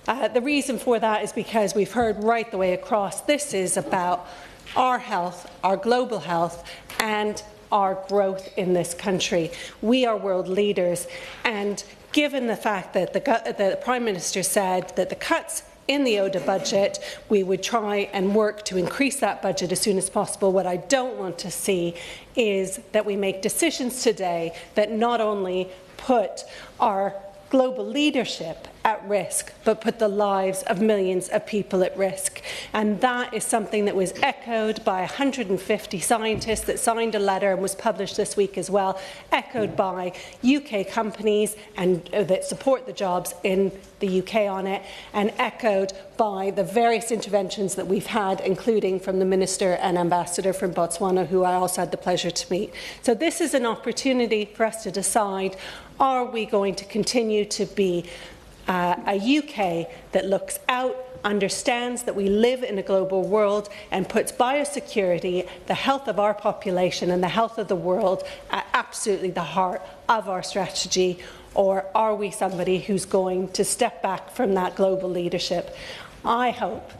The reason for that is because we've heard right the way across, this is about our health, our global health, and our growth in this country. We are world leaders, and given the fact that the Prime Minister said that the cuts in the ODA budget, we would try and work to increase that budget as soon as possible. What I don't want to see is that we make decisions today that not only put our global leadership at risk, but put the lives of millions of people at risk. And that is something that was echoed by 150 scientists that signed a letter and was published this week as well, echoed by UK companies and that support the jobs in the UK on it, and echoed by the various interventions that we've had, including from the Minister and Ambassador from Botswana, who I also had the pleasure to meet. So this is an opportunity for us to decide, are we going to continue to be a UK that looks out, understands that we live in a global world and puts biosecurity, the health of our population and the health of the world at absolutely the heart of our strategy, or are we somebody who's going to step back from that global leadership? I hope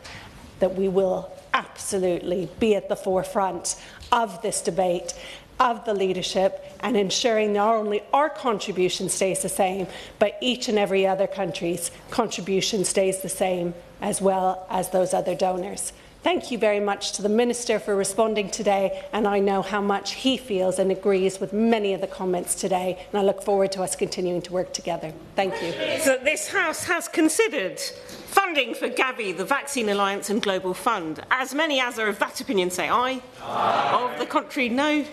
that we will absolutely be at the forefront of this debate, of the leadership, and ensuring not only our contribution stays the same, but each and every other country's contribution stays the same, as well as those other donors. Thank you very much to the Minister for responding today, and I know how much he feels and agrees with many of the comments today, and I look forward to us continuing to work together. Thank you. So this House has considered funding for GAVI, the Vaccine Alliance and Global Fund. As many as are of that opinion say aye. Of the contrary, no.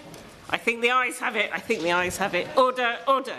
I think the ayes have it. I think the ayes have it. Order, order.